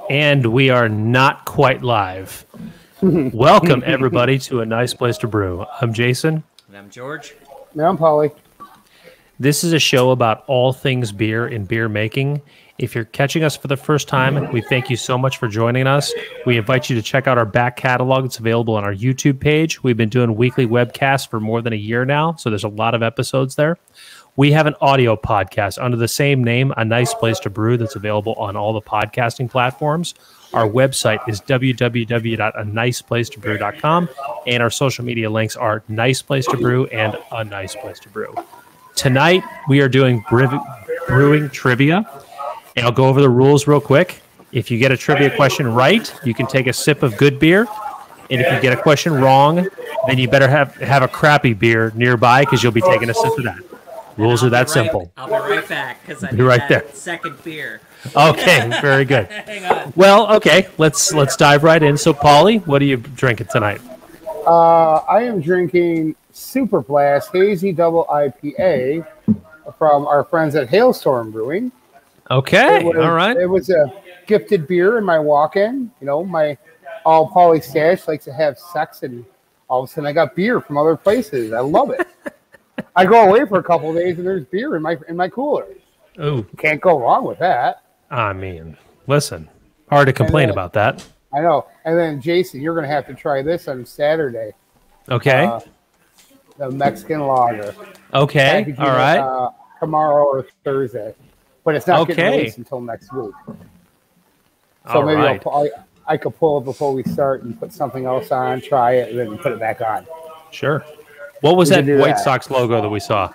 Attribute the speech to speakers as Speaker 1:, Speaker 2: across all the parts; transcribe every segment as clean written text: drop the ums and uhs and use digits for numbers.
Speaker 1: And we are not quite live. Welcome, everybody, to A Nice Place to Brew. I'm Jason.
Speaker 2: And I'm George.
Speaker 3: And I'm Polly.
Speaker 1: This is a show about all things beer and beer making. If you're catching us for the first time, we thank you so much for joining us. We invite you to check out our back catalog. It's available on our YouTube page. We've been doing weekly webcasts for more than a year now, so there's a lot of episodes there. We have an audio podcast under the same name, A Nice Place to Brew, that's available on all the podcasting platforms. Our website is www.aniceplacetobrew.com, and our social media links are Nice Place to Brew and A Nice Place to Brew. Tonight, we are doing brewing trivia, and I'll go over the rules real quick. If you get a trivia question right, you can take a sip of good beer, and if you get a question wrong, then you better have a crappy beer nearby because you'll be taking a sip of that. Rules are that simple.
Speaker 2: I'll be right back because I need
Speaker 1: right there.
Speaker 2: Second beer.
Speaker 1: Okay, very good.
Speaker 2: Hang on.
Speaker 1: Well, okay, let's dive right in. So, Paulie, what are you drinking tonight?
Speaker 3: I am drinking Super Blast Hazy Double IPA from our friends at Hailstorm Brewing.
Speaker 1: Okay, all right.
Speaker 3: It was a gifted beer in my walk-in. You know, my all Paulie stash likes to have sex, and all of a sudden I got beer from other places. I love it. I go away for a couple of days and there's beer in my cooler.
Speaker 1: Ooh,
Speaker 3: can't go wrong with that.
Speaker 1: I mean, listen, hard to complain about that.
Speaker 3: I know. And then Jason, you're going to have to try this on Saturday.
Speaker 1: Okay.
Speaker 3: The Mexican lager.
Speaker 1: Okay. All right.
Speaker 3: Tomorrow or Thursday, but it's not getting released until next week. So
Speaker 1: all
Speaker 3: maybe
Speaker 1: right.
Speaker 3: I could pull it before we start and put something else on, try it, and then put it back on.
Speaker 1: Sure. What was that White
Speaker 3: that.
Speaker 1: Sox logo that we saw?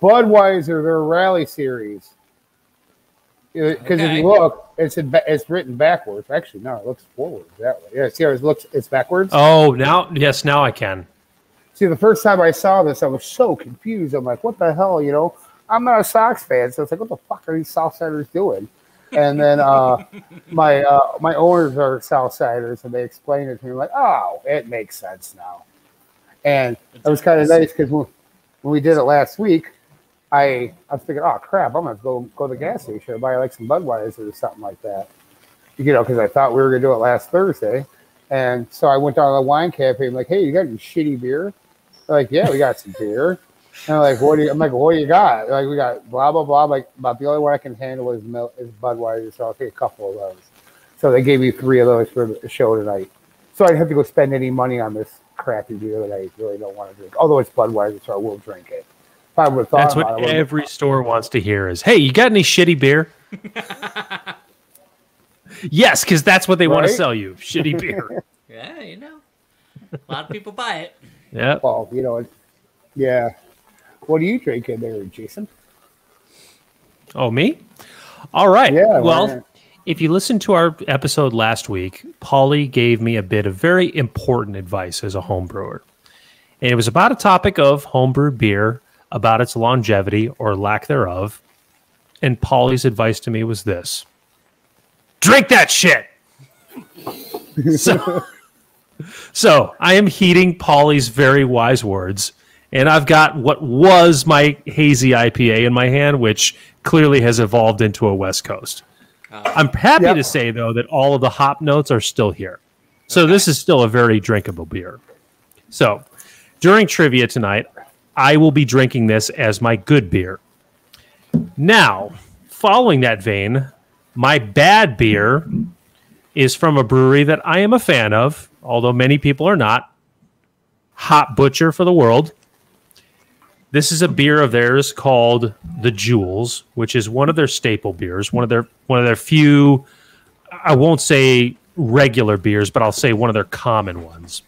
Speaker 3: Budweiser, their rally series. Because if you look, it's written backwards. Actually, no, it looks forward that way. Yeah, see how it's backwards?
Speaker 1: Oh, now I can.
Speaker 3: See, the first time I saw this, I was so confused. I'm like, what the hell, you know? I'm not a Sox fan, so it's like, what the fuck are these Southsiders doing? And then my owners are Southsiders, and they explained it to me, like, oh, it makes sense now. And it was kind of nice because when we did it last week, I was thinking, oh, crap, I'm going to go to the gas station and buy like some Budweiser or something like that. You know, because I thought we were going to do it last Thursday. And so I went down to the wine cafe and I'm like, hey, you got any shitty beer? They're like, yeah, we got some beer. And I'm like, what do you got? They're like, we got blah, blah, blah. Like, about the only one I can handle is Budweiser, so I'll take a couple of those. So they gave me 3 of those for the show tonight. So I didn't have to go spend any money on this crappy beer that I really don't want to drink. Although it's Budweiser, so I will drink it.
Speaker 1: That's what every store wants to hear is, hey, you got any shitty beer? Yes, because that's what they want to sell you, shitty beer.
Speaker 2: Yeah, you know. A lot of people buy it.
Speaker 1: Yeah.
Speaker 3: Well, you know, yeah. What are you drinking there, Jason?
Speaker 1: Oh, me? All right.
Speaker 3: Yeah.
Speaker 1: Well, if you listened to our episode last week, Paulie gave me a bit of very important advice as a home brewer. And it was about a topic of homebrewed beer, about its longevity or lack thereof. And Paulie's advice to me was this: drink that shit. So I am heeding Paulie's very wise words, and I've got what was my hazy IPA in my hand, which clearly has evolved into a West Coast. I'm happy to say, though, that all of the hop notes are still here. So this is still a very drinkable beer. So during trivia tonight, I will be drinking this as my good beer. Now, following that vein, my bad beer is from a brewery that I am a fan of, although many people are not. Hop Butcher for the world. This is a beer of theirs called the Jewels, which is one of their staple beers, one of their few, I won't say regular beers, but I'll say one of their common ones.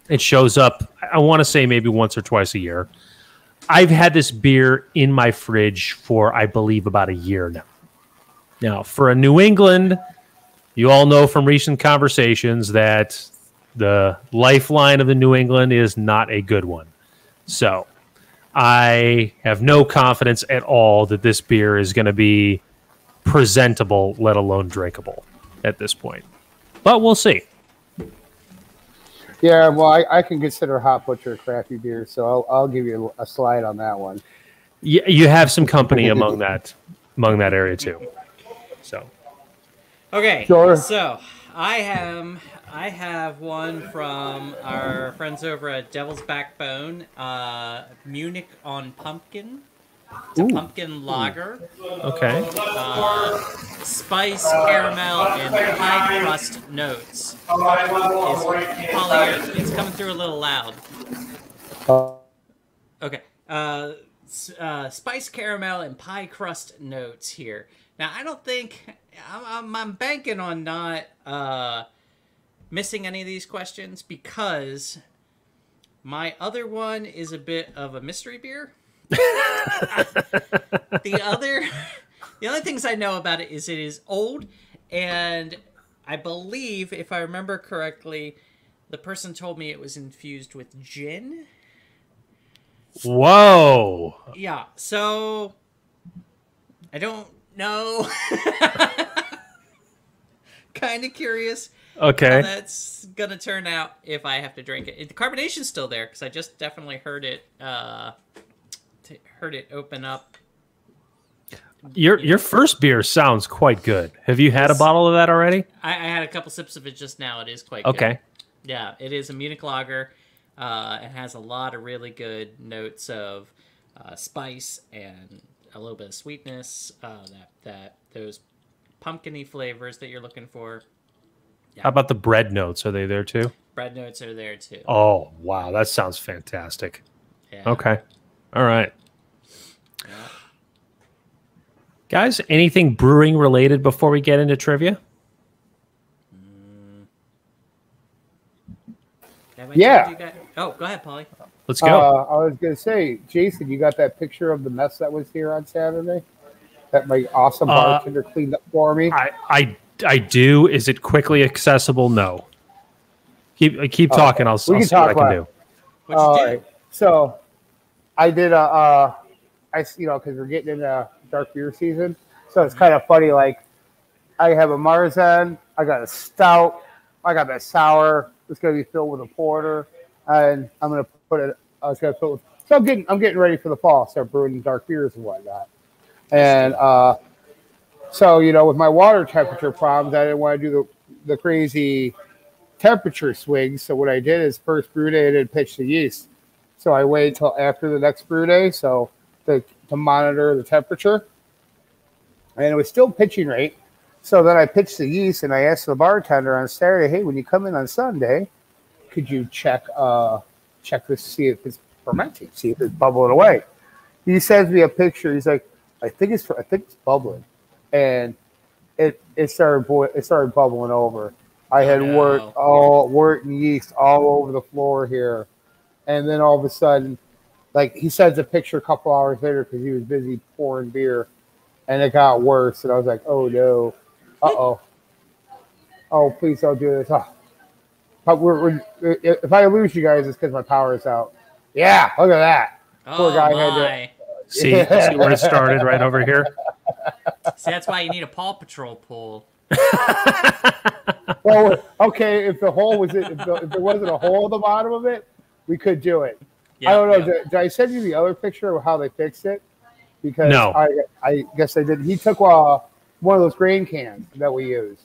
Speaker 1: It shows up, I want to say maybe once or twice a year. I've had this beer in my fridge for, I believe, about a year now. Now, for a New England, you all know from recent conversations that the lifeline of the New England is not a good one. So I have no confidence at all that this beer is going to be presentable, let alone drinkable at this point. But we'll see.
Speaker 3: Yeah, well, I can consider Hop Butcher a crappy beer, so I'll give you a slide on that one.
Speaker 1: You have some company among that area too. So
Speaker 2: Okay,
Speaker 3: Sure.
Speaker 2: so I have one from our friends over at Devil's Backbone, Munich on Pumpkin. It's a
Speaker 3: Ooh.
Speaker 2: pumpkin lager,
Speaker 1: okay.
Speaker 2: spice, caramel, and pie crust notes. It's coming through a little loud. Okay. Spice, caramel, and pie crust notes here. Now, I don't think I'm banking on not missing any of these questions because my other one is a bit of a mystery beer. The other things I know about it is old, and I believe, if I remember correctly, the person told me it was infused with gin.
Speaker 1: Whoa.
Speaker 2: Yeah, so I don't know. Kind of curious
Speaker 1: Okay.
Speaker 2: how that's gonna turn out if I have to drink it. The carbonation's still there because I just definitely heard it open up.
Speaker 1: Your first beer sounds quite good. Have you had a bottle of that already?
Speaker 2: I had a couple sips of it just now. It is quite
Speaker 1: Okay.
Speaker 2: good. Yeah, it is a Munich lager. It has a lot of really good notes of spice and a little bit of sweetness. That those pumpkin-y flavors that you're looking for.
Speaker 1: How about the bread notes? Are they there too?
Speaker 2: Bread notes are there too.
Speaker 1: Oh, wow. That sounds fantastic.
Speaker 2: Yeah.
Speaker 1: Okay. All right.
Speaker 2: Yeah.
Speaker 1: Guys, anything brewing related before we get into trivia?
Speaker 2: Have I
Speaker 3: Yeah.
Speaker 2: told you guys? Oh, go ahead, Paulie.
Speaker 1: Let's go.
Speaker 3: I was going to say, Jason, you got that picture of the mess that was here on Saturday? That my awesome bartender cleaned up for me?
Speaker 1: I do. Is it quickly accessible? No. Keep talking. I'll see what I can do.
Speaker 2: What'd you do?
Speaker 3: Right. So I did because we're getting into dark beer season. So it's kind of funny. Like I have a Marzen, I got a stout, I got that sour. It's going to be filled with a porter, and I'm going to put it. I was going to put. So I'm getting ready for the fall. Start brewing dark beers and whatnot. And so with my water temperature problems, I didn't want to do the crazy temperature swings. So what I did is first brew day I didn't pitch the yeast. So I waited till after the next brew day, so to monitor the temperature. And it was still pitching rate. So then I pitched the yeast, and I asked the bartender on Saturday, "Hey, when you come in on Sunday, could you check this, see if it's fermenting, see if it's bubbling away?" He sends me a picture. He's like, I think it's bubbling," and it started bubbling over. I had wort and yeast all over the floor here, and then all of a sudden, like he sends a picture a couple hours later because he was busy pouring beer, and it got worse. And I was like, "Oh no, oh please don't do this." If I lose you guys, it's because my power is out. Yeah, look at that. Poor guy had to.
Speaker 1: See where it started right over here?
Speaker 2: See, that's why you need a Paw Patrol pool.
Speaker 3: Well, okay, if there wasn't a hole at the bottom of it, we could do it. I don't know. Did I send you the other picture of how they fixed it? Because
Speaker 1: no.
Speaker 3: I guess I did. He took one of those grain cans that we use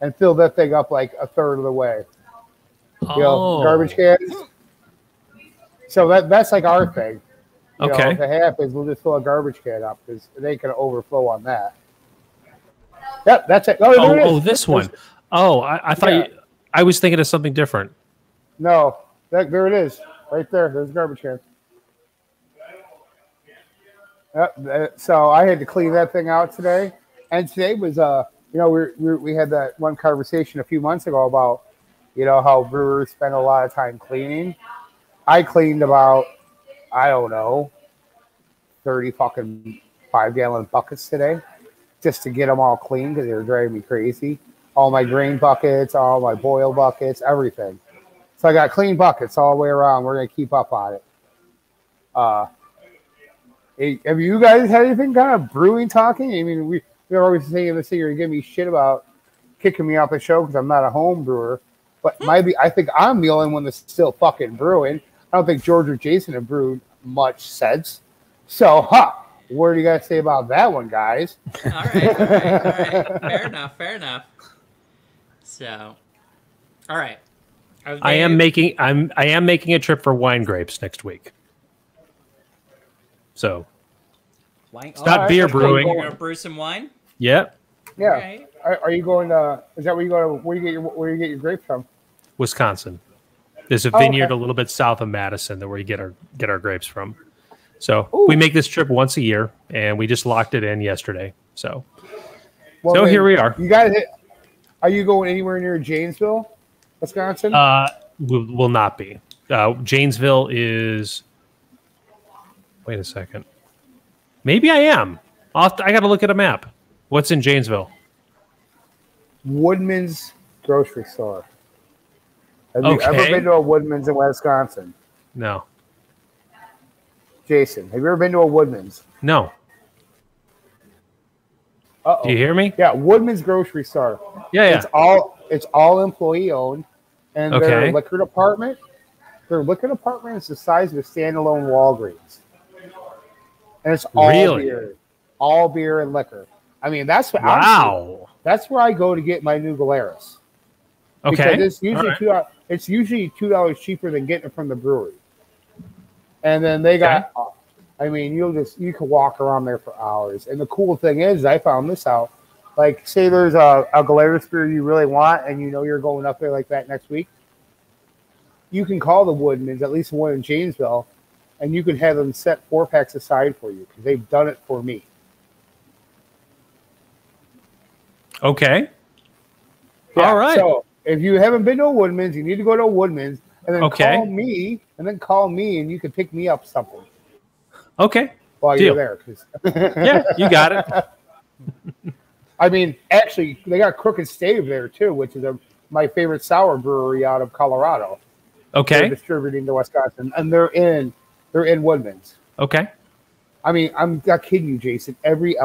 Speaker 3: and filled that thing up like a third of the way. Garbage cans. So that's like our thing.
Speaker 1: Okay.
Speaker 3: If it happens, we'll just fill a garbage can up because it ain't going to overflow on that. Yep, that's it.
Speaker 1: Oh, this one. Oh, I thought I was thinking of something different.
Speaker 3: No, there it is, right there. There's a garbage can. Yep, so I had to clean that thing out today, and today was we had that one conversation a few months ago about how brewers spend a lot of time cleaning. I cleaned about 30 fucking 5-gallon buckets today just to get them all clean because they were driving me crazy. All my grain buckets, all my boil buckets, everything. So I got clean buckets all the way around. We're going to keep up on it. Have you guys had anything kind of brewing talking? I mean, we're always saying this thing, you're giving me shit about kicking me off the show because I'm not a home brewer. But I think I'm the only one that's still fucking brewing. I don't think George or Jason have brewed much since. So, What do you guys say about that one, guys?
Speaker 2: All right, all right, all right. Fair enough, fair enough. So, all right.
Speaker 1: I am making a trip for wine grapes next week. So it's not beer brewing.
Speaker 2: You're gonna brew some wine?
Speaker 1: Yep.
Speaker 3: Yeah.
Speaker 2: Right.
Speaker 3: Are you going to? Is that where you go to? Where you get your grapes from?
Speaker 1: Wisconsin. There's a vineyard a little bit south of Madison that where you get our grapes from. So we make this trip once a year, and we just locked it in yesterday. So here we are.
Speaker 3: You guys, are you going anywhere near Janesville, Wisconsin?
Speaker 1: Will not be. Janesville is. Wait a second. Maybe I am. I got to look at a map. What's in Janesville?
Speaker 3: Woodman's grocery store. Have you ever been to a Woodman's in Wisconsin?
Speaker 1: No.
Speaker 3: Jason, have you ever been to a Woodman's?
Speaker 1: No.
Speaker 3: Uh-oh.
Speaker 1: Do you hear me?
Speaker 3: Yeah, Woodman's grocery store.
Speaker 1: Yeah.
Speaker 3: It's all employee owned, and their liquor department is the size of a standalone Walgreens, and it's all beer and liquor. I mean, that's what. Honestly, that's where I go to get my new Galeras.
Speaker 1: Okay,
Speaker 3: because it's usually $2 cheaper than getting it from the brewery. And then they got, I mean, you can walk around there for hours. And the cool thing is, I found this out. Like, say there's a Galeras beer you really want, and you know you're going up there like that next week. You can call the Woodmans, at least one in Janesville, and you can have them set 4-packs aside for you because they've done it for me.
Speaker 1: Okay.
Speaker 3: Yeah,
Speaker 1: all right.
Speaker 3: So if you haven't been to a Woodman's, you need to go to a Woodman's and then call me, and you can pick me up something.
Speaker 1: Okay.
Speaker 3: While you're there.
Speaker 1: Yeah, you got it.
Speaker 3: I mean, actually, they got Crooked Stave there too, which is my favorite sour brewery out of Colorado.
Speaker 1: Okay.
Speaker 3: They're distributing to Wisconsin, and they're in Woodman's.
Speaker 1: Okay.
Speaker 3: I mean, I'm not kidding you, Jason. Every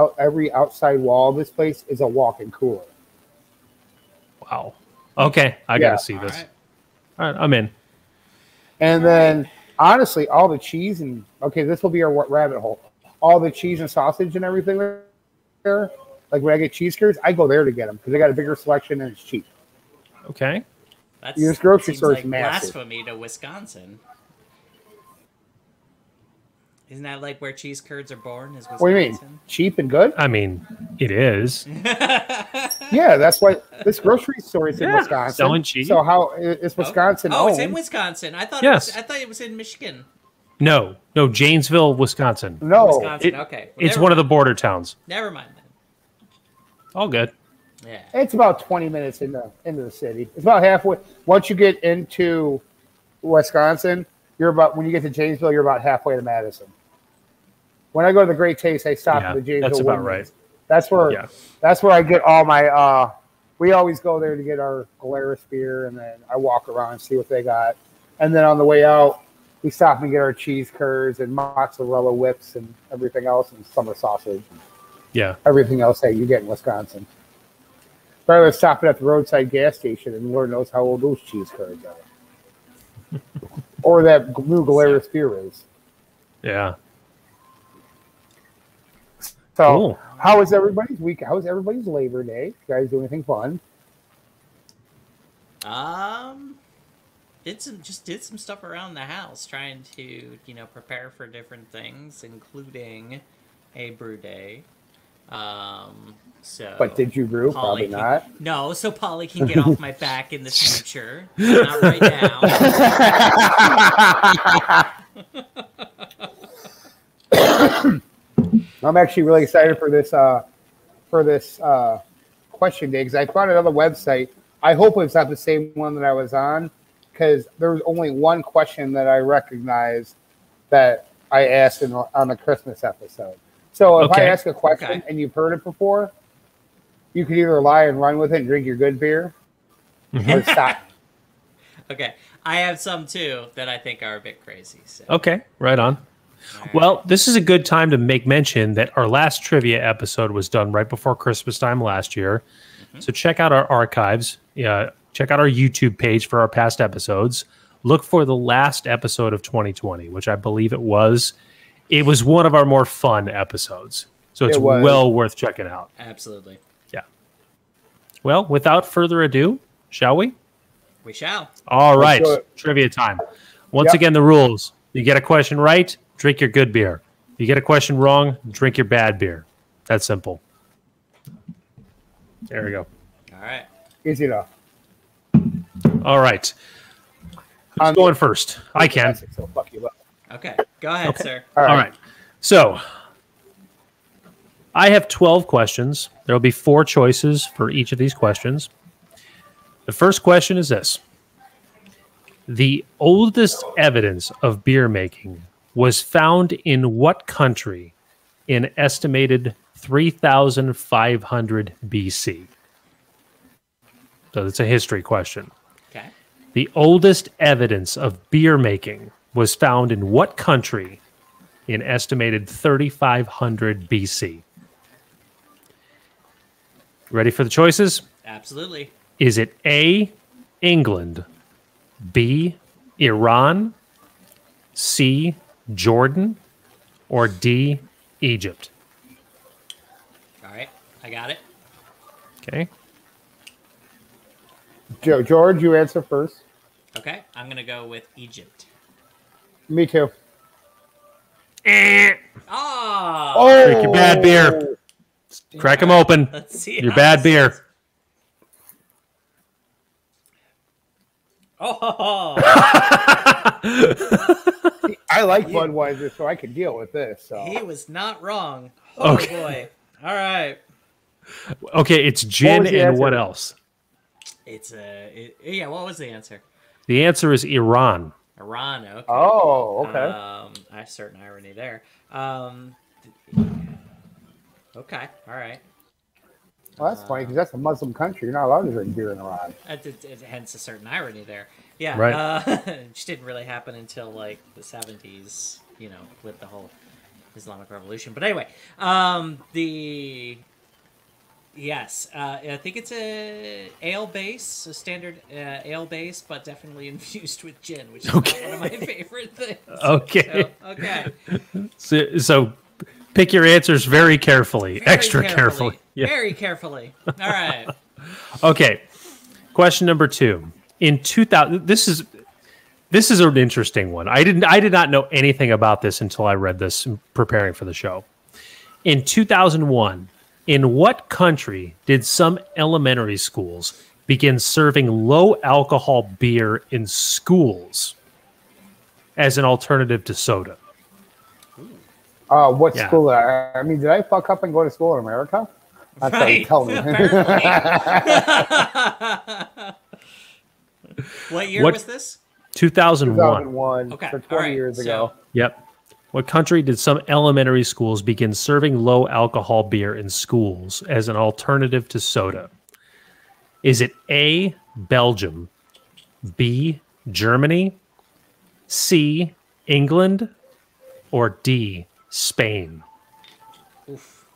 Speaker 3: outside wall of this place is a walk-in cooler.
Speaker 1: Wow. Okay, I gotta see this. All right, I'm in.
Speaker 3: And then, honestly, all the cheese and this will be our rabbit hole. All the cheese and sausage and everything there. Like when I get cheese curds, I go there to get them because they got a bigger selection and it's cheap.
Speaker 1: Okay.
Speaker 3: This grocery store is
Speaker 2: like
Speaker 3: massive.
Speaker 2: Blasphemy to Wisconsin. Isn't that like where cheese curds are born? Is Wisconsin?
Speaker 3: What do you mean? Cheap and good?
Speaker 1: I mean, it is.
Speaker 3: Yeah, that's why this grocery store is in Wisconsin.
Speaker 1: Selling cheese.
Speaker 3: So how is Wisconsin?
Speaker 2: Oh, it's in Wisconsin. I thought.
Speaker 1: Yes.
Speaker 2: I thought it was in Michigan.
Speaker 1: No, Janesville, Wisconsin.
Speaker 3: No,
Speaker 2: Wisconsin. Okay,
Speaker 1: it's one of the border towns.
Speaker 2: Never mind then.
Speaker 1: All good.
Speaker 2: Yeah,
Speaker 3: it's about 20 minutes into the city. It's about halfway. Once you get into Wisconsin, when you get to Janesville, you're about halfway to Madison. When I go to the Great Taste, I stop at the Janesville.
Speaker 1: That's about
Speaker 3: Woodman's.
Speaker 1: right.
Speaker 3: That's where I get all my. We always go there to get our Galeras beer, and then I walk around and see what they got. And then on the way out, we stop and get our cheese curds and mozzarella whips and everything else, and summer sausage.
Speaker 1: Yeah.
Speaker 3: Everything else that you get in Wisconsin. Rather than stopping at the roadside gas station, and Lord knows how old those cheese curds are. Or that new Galeras beer is.
Speaker 1: Yeah.
Speaker 3: So,
Speaker 1: cool.
Speaker 3: How was everybody's week? How was everybody's Labor Day? You guys do anything fun?
Speaker 2: Did some stuff around the house, trying to prepare for different things, including a brew day.
Speaker 3: But did you brew? Probably not.
Speaker 2: No, so Polly can get off my back in the future. Not right now.
Speaker 3: I'm actually really excited for this question day because I found another website. I hope it's not the same one that I was on because there was only one question that I recognized that I asked on the Christmas episode. So if I ask a question and you've heard it before, you can either lie and run with it and drink your good beer or stop.
Speaker 2: Okay. I have some too that I think are a bit crazy. So.
Speaker 1: Okay, right on. Right. Well, this is a good time to make mention that our last trivia episode was done right before Christmas time last year. Mm-hmm. So check out our archives. Check out our YouTube page for our past episodes. Look for the last episode of 2020, which I believe it was. It was one of our more fun episodes, so it's well worth checking out.
Speaker 2: Absolutely.
Speaker 1: Yeah. Well, without further ado, shall we?
Speaker 2: We shall.
Speaker 1: All right. Trivia time. Once again, the rules. You get a question right, drink your good beer. You get a question wrong, drink your bad beer. That's simple. There we go.
Speaker 2: All right.
Speaker 3: Easy enough.
Speaker 1: All right. Who's going first? I can.
Speaker 3: So fuck you up.
Speaker 2: Okay. Go ahead, sir.
Speaker 1: All right. So I have 12 questions. There will be 4 choices for each of these questions. The first question is this. The oldest evidence of beer making was found in what country in estimated 3,500 BC? So it's a history question.
Speaker 2: Okay.
Speaker 1: The oldest evidence of beer making was found in what country in estimated 3,500 BC? Ready for the choices?
Speaker 2: Absolutely.
Speaker 1: Is it A, England, B, Iran, C, Jordan, or D, Egypt?
Speaker 2: All right. I got it.
Speaker 1: Okay.
Speaker 3: George, you answer first.
Speaker 2: Okay. I'm going to go with Egypt.
Speaker 3: Me too.
Speaker 2: Oh!
Speaker 1: Drink your bad beer. Crack them open.
Speaker 2: Let's see.
Speaker 1: Your bad beer.
Speaker 2: Oh!
Speaker 3: I like Budweiser, so I can deal with this. So.
Speaker 2: He was not wrong. Oh,
Speaker 1: Okay.
Speaker 2: boy. All right.
Speaker 1: Okay, it's gin and what else?
Speaker 2: It's yeah, what was the answer?
Speaker 1: The answer is Iran.
Speaker 2: Iran, okay.
Speaker 3: Oh, okay.
Speaker 2: I certain irony there. Okay, all right.
Speaker 3: Well, that's funny because that's a Muslim country. You're not allowed to drink beer in Iran.
Speaker 2: Hence a certain irony there. Yeah,
Speaker 1: right.
Speaker 2: Which didn't really happen until like the 70s, you know, with the whole Islamic Revolution. But anyway, yes, I think it's a ale base, a standard ale base, but definitely infused with gin, which is one of my favorite things.
Speaker 1: Okay.
Speaker 2: So, okay.
Speaker 1: So pick your answers very carefully, extra carefully. Yeah.
Speaker 2: Very carefully. All right.
Speaker 1: Okay. Question number 2. In 2000, this is an interesting one. I did not know anything about this until I read this preparing for the show. In 2001, in what country did some elementary schools begin serving low alcohol beer in schools as an alternative to soda?
Speaker 3: What school? I mean, did I fuck up and go to school in America? That's what you tell me.
Speaker 2: What year was this?
Speaker 1: 2001.
Speaker 3: 2001.
Speaker 2: Okay.
Speaker 3: So 20 years ago.
Speaker 1: Yep. What country did some elementary schools begin serving low alcohol beer in schools as an alternative to soda? Is it A, Belgium, B, Germany, C, England, or D, Spain?
Speaker 2: Oof.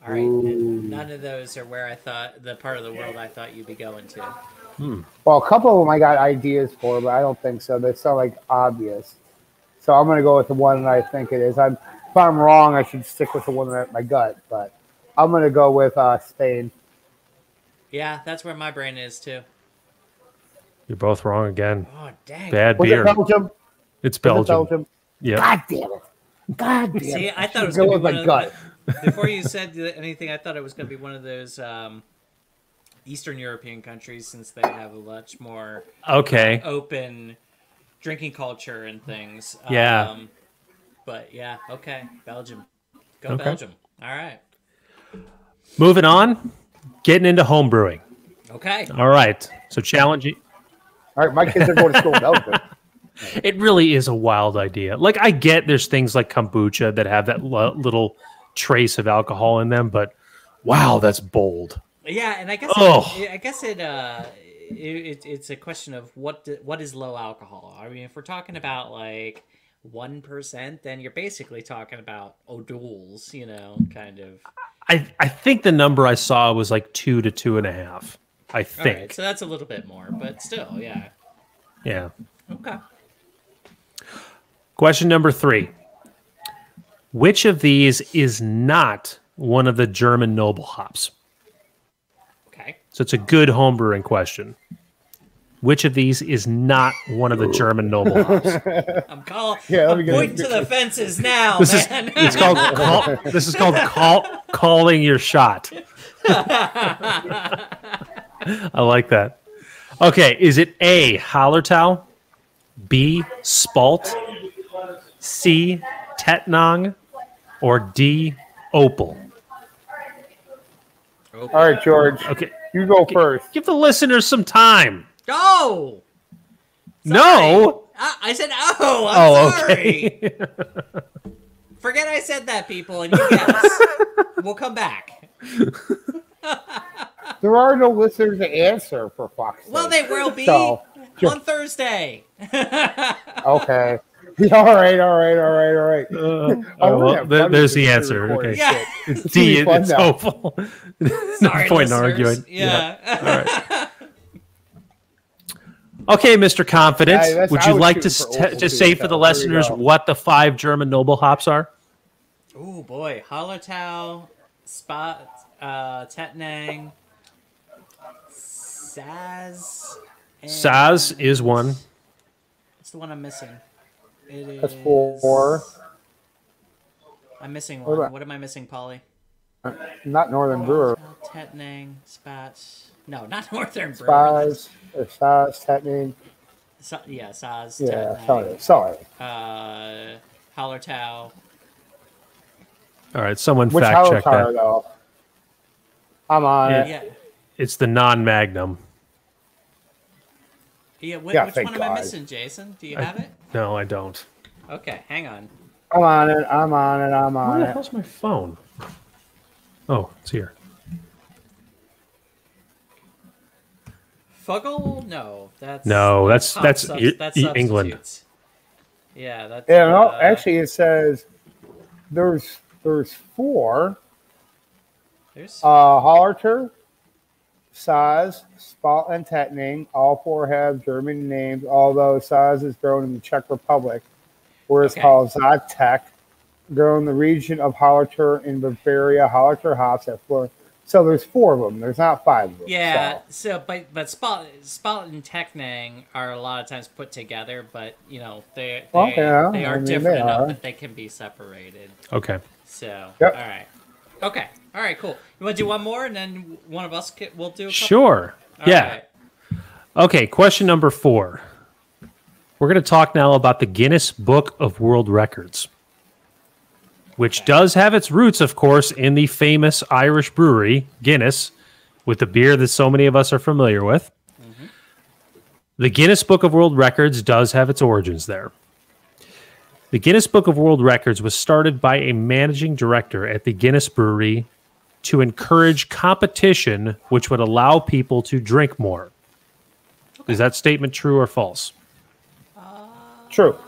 Speaker 2: All right. None of those are where I thought, the part of the world I thought you'd be going to.
Speaker 3: Well, a couple of them I got ideas for, but I don't think so. They sound like obvious. So I'm going to go with the one that I think it is. If I'm wrong, I should stick with the one that my gut. But I'm going to go with Spain.
Speaker 2: Yeah, that's where my brain is too.
Speaker 1: You're both wrong again.
Speaker 2: Oh, dang.
Speaker 1: Bad
Speaker 3: Was
Speaker 1: beer.
Speaker 3: it Belgium?
Speaker 1: It's Belgium.
Speaker 3: Yeah. God damn it. God damn it.
Speaker 2: See, I thought it was going to be
Speaker 3: my
Speaker 2: one
Speaker 3: gut.
Speaker 2: of before you said anything, I thought it was going to be one of those Eastern European countries, since they have a much more open drinking culture and things.
Speaker 1: Yeah.
Speaker 2: But yeah, okay, Belgium. Go Belgium. All right.
Speaker 1: Moving on, getting into home brewing.
Speaker 2: Okay.
Speaker 1: All right. So challenging.
Speaker 3: All right, my kids are going to school in Belgium.
Speaker 1: It really is a wild idea. Like, I get there's things like kombucha that have that little trace of alcohol in them, but wow, that's bold.
Speaker 2: Yeah, and I guess it's a question of what is low alcohol. I mean, if we're talking about like 1%, then you're basically talking about O'Doul's, you know, kind of.
Speaker 1: I think the number I saw was like 2 to 2.5. I think.
Speaker 2: All right, so that's a little bit more, but still, yeah.
Speaker 1: Yeah.
Speaker 2: Okay.
Speaker 1: Question number 3. Which of these is not one of the German noble hops?
Speaker 2: Okay.
Speaker 1: So it's a good homebrewing question. Which of these is not one of the German noble hops?
Speaker 2: I'm pointing to the fences now, man.
Speaker 1: This is called calling your shot. I like that. Okay, is it A, Hallertau, B, Spalt, C, Tettnang, or D, Opal?
Speaker 3: All right, George.
Speaker 1: Okay,
Speaker 3: You go first.
Speaker 1: give the listeners some time.
Speaker 2: Go!
Speaker 1: No!
Speaker 2: I said, I'm sorry.
Speaker 1: Okay.
Speaker 2: Forget I said that, people, and you guess. We'll come back.
Speaker 3: There are no listeners to answer, for fuck's sake.
Speaker 2: Well, they will be
Speaker 3: So,
Speaker 2: on Thursday.
Speaker 3: okay. All right.
Speaker 1: Well, there's the answer. Okay.
Speaker 2: Yeah.
Speaker 1: It's D, it's Opal.
Speaker 2: Sorry,
Speaker 1: Point in
Speaker 2: listeners.
Speaker 1: arguing.
Speaker 2: Yeah.
Speaker 1: All right. Okay, Mr. Confidence,
Speaker 3: Yeah,
Speaker 1: would
Speaker 3: I
Speaker 1: you
Speaker 3: was
Speaker 1: like to
Speaker 3: shooting for Opal, too,
Speaker 1: say for the
Speaker 3: so there you
Speaker 1: listeners
Speaker 3: go.
Speaker 1: what the 5 German noble hops are?
Speaker 2: Oh boy, Hallertau, Tettnang, Saz.
Speaker 1: Saz is one.
Speaker 2: What's the one I'm missing? It
Speaker 3: That's
Speaker 2: is
Speaker 3: 4.
Speaker 2: I'm missing
Speaker 3: What
Speaker 2: one.
Speaker 3: about-
Speaker 2: What am I missing, Polly?
Speaker 3: Not Northern Brewer.
Speaker 2: Tettnang, Spats. No, not Northern Brewer.
Speaker 3: Spies, or Size, Tetney.
Speaker 2: Yeah, Saz.
Speaker 3: Yeah,
Speaker 2: Tettnang,
Speaker 3: sorry.
Speaker 2: Hallertau.
Speaker 1: All right, someone
Speaker 3: Which
Speaker 1: fact check
Speaker 3: Hallertau,
Speaker 1: that.
Speaker 3: though? I'm on it.
Speaker 2: Yeah.
Speaker 1: It's the non-magnum.
Speaker 2: Yeah, which
Speaker 3: Yeah,
Speaker 2: one
Speaker 3: thank
Speaker 2: am I
Speaker 3: God.
Speaker 2: missing, Jason? Do you have it?
Speaker 1: No, I don't.
Speaker 2: Okay, hang on.
Speaker 3: I'm on it. I'm
Speaker 1: Where
Speaker 3: on
Speaker 1: the
Speaker 3: it.
Speaker 1: hell's my phone? Oh, it's here.
Speaker 2: Fuggle? No, that's
Speaker 1: That's England.
Speaker 2: substitutes. Yeah, that's
Speaker 3: Yeah, no, actually, it says there's 4.
Speaker 2: There's
Speaker 3: Hallertau, Saz, Spalt, and Tetning. All 4 have German names, although Saz is grown in the Czech Republic, where it's
Speaker 2: Okay.
Speaker 3: called Zatek. Grown in the region of Hallertau in Bavaria, Hallertau hops at Florida. So there's 4 of them. There's not 5 of them.
Speaker 2: yeah.
Speaker 3: So.
Speaker 2: But Spalt and Tettnang are a lot of times put together, but you know they
Speaker 3: Okay,
Speaker 2: are
Speaker 3: I mean,
Speaker 2: different
Speaker 3: they
Speaker 2: enough
Speaker 3: are.
Speaker 2: that they can be separated.
Speaker 1: Okay.
Speaker 2: So
Speaker 3: Yep.
Speaker 2: all right, okay, all right, cool. You want to do one more, and then one of us will do. A couple?
Speaker 1: Sure.
Speaker 2: All
Speaker 1: Yeah.
Speaker 2: right.
Speaker 1: Okay, question number 4. We're going to talk now about the Guinness Book of World Records, which does have its roots, of course, in the famous Irish brewery, Guinness, with the beer that so many of us are familiar with.
Speaker 2: Mm-hmm.
Speaker 1: The Guinness Book of World Records does have its origins there. The Guinness Book of World Records was started by a managing director at the Guinness Brewery to encourage competition, which would allow people to drink more. Is that statement true or false?
Speaker 3: True.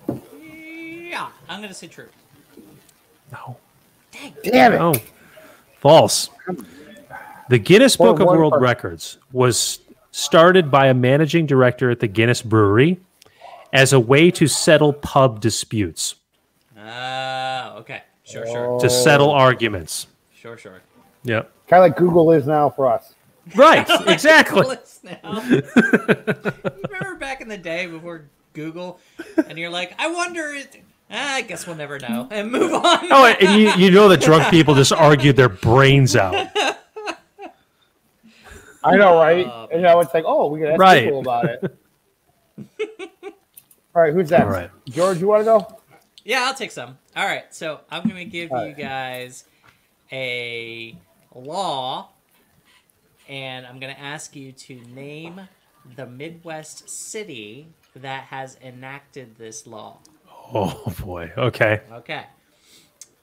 Speaker 2: Yeah, I'm gonna say true.
Speaker 1: No.
Speaker 3: Damn it.
Speaker 1: No. False. The Guinness
Speaker 3: Well,
Speaker 1: Book of
Speaker 3: one
Speaker 1: World
Speaker 3: part-
Speaker 1: Records was started by a managing director at the Guinness Brewery as a way to settle pub disputes,
Speaker 2: Okay. Sure.
Speaker 1: to settle arguments.
Speaker 2: Sure.
Speaker 1: Yep.
Speaker 3: Kind of like Google is now for us.
Speaker 1: Right. Exactly.
Speaker 2: Now. Remember back in the day before Google, and you're like, I wonder. I guess we'll never know, and move on.
Speaker 1: Oh, and you know that drunk people just argued their brains out.
Speaker 3: I know, right? And now it's like, oh, we can ask
Speaker 1: Right.
Speaker 3: Google about it. All right, who's next?
Speaker 1: All right.
Speaker 3: George, you want to go?
Speaker 2: Yeah, I'll take some. All right, so I'm gonna give you guys a law, and I'm gonna ask you to name the Midwest city that has enacted this law.
Speaker 1: Oh boy. Okay.
Speaker 2: Okay.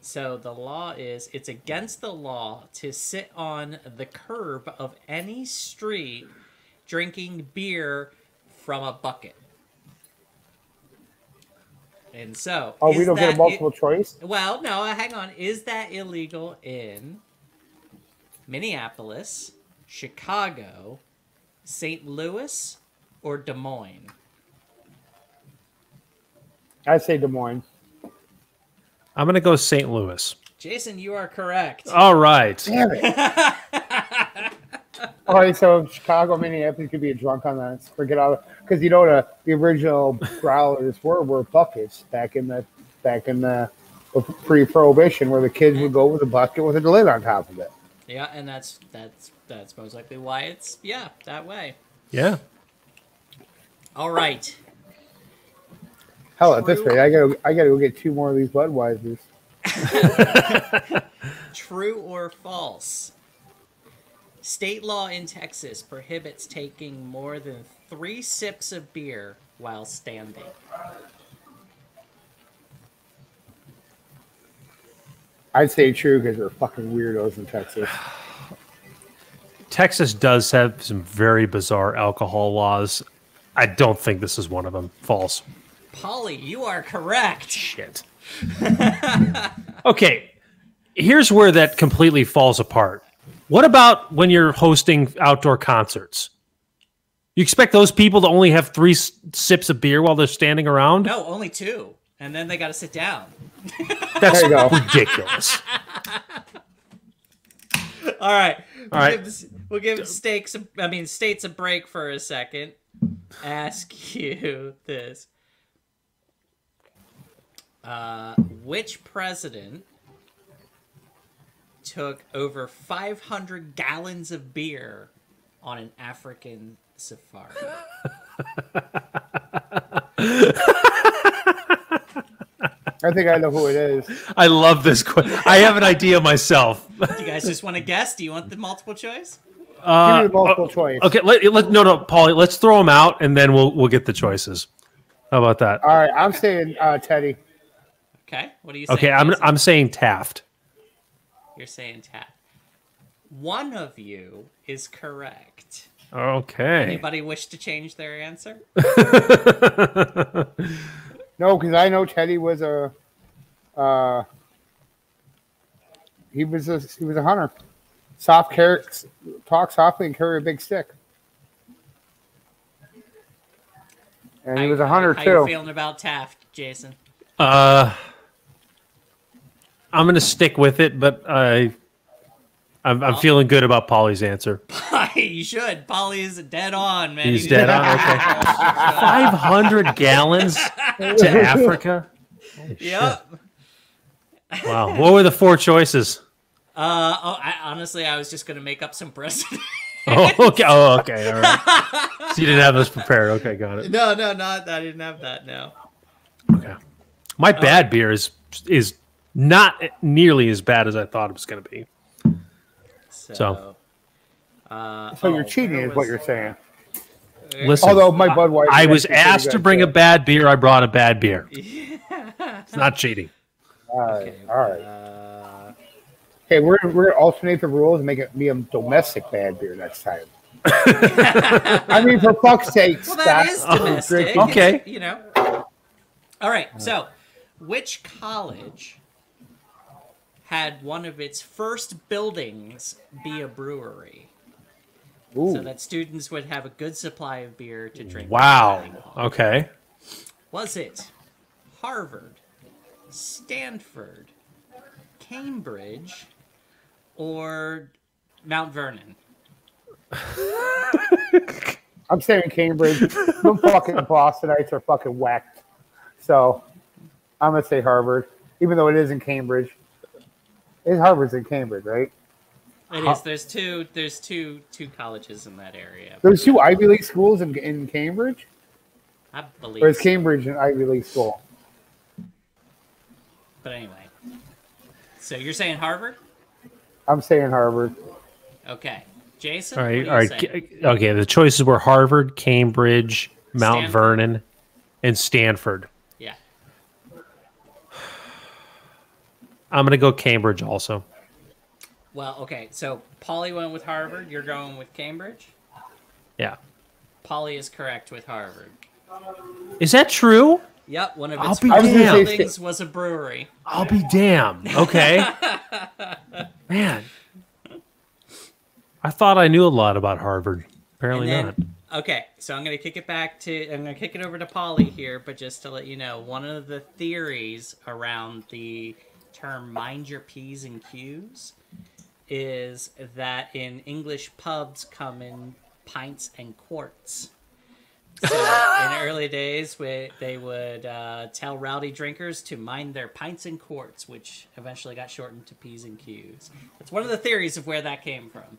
Speaker 2: So the law is it's against the law to sit on the curb of any street drinking beer from a bucket. And so
Speaker 3: Oh, we
Speaker 2: is
Speaker 3: don't get a
Speaker 2: that
Speaker 3: multiple choice?
Speaker 2: well, no, hang on. Is that illegal in Minneapolis, Chicago, St. Louis, or Des Moines?
Speaker 3: I'd say Des Moines.
Speaker 1: I'm going to go St. Louis.
Speaker 2: Jason, you are correct.
Speaker 1: All right.
Speaker 3: Damn it. All right, so Chicago, Minneapolis could be a drunk on that. Forget all because you know the original growlers were buckets back in the pre-prohibition, where the kids would go with a bucket with a lid on top of it.
Speaker 2: Yeah, and that's most likely why it's that way.
Speaker 1: Yeah.
Speaker 2: All right.
Speaker 3: Hell, at this rate, I gotta go get 2 more of these Budweisers.
Speaker 2: True or false? State law in Texas prohibits taking more than 3 sips of beer while standing.
Speaker 3: I'd say true because they're fucking weirdos in Texas.
Speaker 1: Texas does have some very bizarre alcohol laws. I don't think this is one of them. False.
Speaker 2: Polly, you are correct.
Speaker 1: Shit. Okay, here's where that completely falls apart. What about when you're hosting outdoor concerts? You expect those people to only have 3 sips of beer while they're standing around?
Speaker 2: No, only 2. And then they got to sit down.
Speaker 1: That's
Speaker 3: There you go.
Speaker 1: ridiculous.
Speaker 2: All right.
Speaker 1: All right.
Speaker 2: We'll give states a break for a second. Ask you this. Which president took over 500 gallons of beer on an African safari?
Speaker 3: I think I know who it is.
Speaker 1: I love this question. I have an idea myself.
Speaker 2: Do you guys just want to guess? Do you want the multiple choice?
Speaker 3: Give me the multiple choice.
Speaker 1: Okay, no, Paulie, let's throw them out and then we'll get the choices. How about that?
Speaker 3: All right, I'm saying Teddy.
Speaker 2: Okay, what are you saying?
Speaker 1: Okay,
Speaker 2: Jason?
Speaker 1: I'm saying Taft.
Speaker 2: You're saying Taft. One of you is correct.
Speaker 1: Okay.
Speaker 2: Anybody wish to change their answer?
Speaker 3: No, because I know Teddy was he was a hunter. Talk softly and carry a big stick. And he was a hunter
Speaker 2: how
Speaker 3: too.
Speaker 2: How you feeling about Taft, Jason?
Speaker 1: I'm going to stick with it, but I'm feeling good about Paulie's answer.
Speaker 2: You should. Polly is dead on, man.
Speaker 1: He's dead on. Okay. 500 gallons to Africa.
Speaker 2: Yep.
Speaker 1: Wow. What were the 4 choices?
Speaker 2: Honestly, I was just going to make up some precedent.
Speaker 1: Oh, okay. Oh, okay. All right. So you didn't have this prepared. Okay, got it.
Speaker 2: No, not. I didn't have that. No.
Speaker 1: Okay. My bad beer is not nearly as bad as I thought it was going to be.
Speaker 2: So
Speaker 3: you're cheating, is what you're saying.
Speaker 1: Listen,
Speaker 3: Although my Budweiser,
Speaker 1: I was
Speaker 3: is pretty
Speaker 1: asked to
Speaker 3: good,
Speaker 1: bring
Speaker 3: too.
Speaker 1: a bad beer. I brought a bad beer. It's not cheating.
Speaker 3: All right, all right. Okay, we're gonna alternate the rules and make it be a domestic bad beer next time. I mean, for fuck's sake,
Speaker 2: well, that is domestic.
Speaker 1: Okay.
Speaker 2: It's, you know. All right. So, which college had one of its first buildings be a brewery?
Speaker 3: Ooh.
Speaker 2: So that students would have a good supply of beer to drink.
Speaker 1: Wow. Okay.
Speaker 2: Was it Harvard, Stanford, Cambridge, or Mount Vernon?
Speaker 3: I'm saying Cambridge. Them fucking Bostonites are fucking whacked. So I'm gonna say Harvard, even though it is in Cambridge. Harvard's in Cambridge, right?
Speaker 2: It is. There's two colleges in that area.
Speaker 3: There's 2 Ivy League schools in Cambridge?
Speaker 2: I believe.
Speaker 3: Or is
Speaker 2: so.
Speaker 3: Cambridge an Ivy League school?
Speaker 2: But anyway. So you're saying Harvard?
Speaker 3: I'm saying Harvard.
Speaker 2: Okay. Jason?
Speaker 1: All right.
Speaker 2: what
Speaker 1: All
Speaker 2: are you
Speaker 1: right.
Speaker 2: saying?
Speaker 1: Okay. The choices were Harvard, Cambridge, Mount
Speaker 2: Stanford.
Speaker 1: Vernon, and Stanford.
Speaker 2: Yeah.
Speaker 1: I'm going to go Cambridge also.
Speaker 2: Well, okay. So Polly went with Harvard. You're going with Cambridge?
Speaker 1: Yeah.
Speaker 2: Polly is correct with Harvard.
Speaker 1: Is that true?
Speaker 2: Yep. One of
Speaker 1: I'll
Speaker 2: its
Speaker 1: be
Speaker 2: first
Speaker 1: damned.
Speaker 2: buildings was a brewery.
Speaker 1: I'll be damned. Okay. Man. I thought I knew a lot about Harvard. Apparently
Speaker 2: And
Speaker 1: not.
Speaker 2: then, okay, so I'm gonna kick it over to Polly here, but just to let you know, one of the theories around the term "mind your P's and Q's" is that in English pubs come in pints and quarts. So in early days, they would tell rowdy drinkers to mind their pints and quarts, which eventually got shortened to P's and Q's. That's one of the theories of where that came from.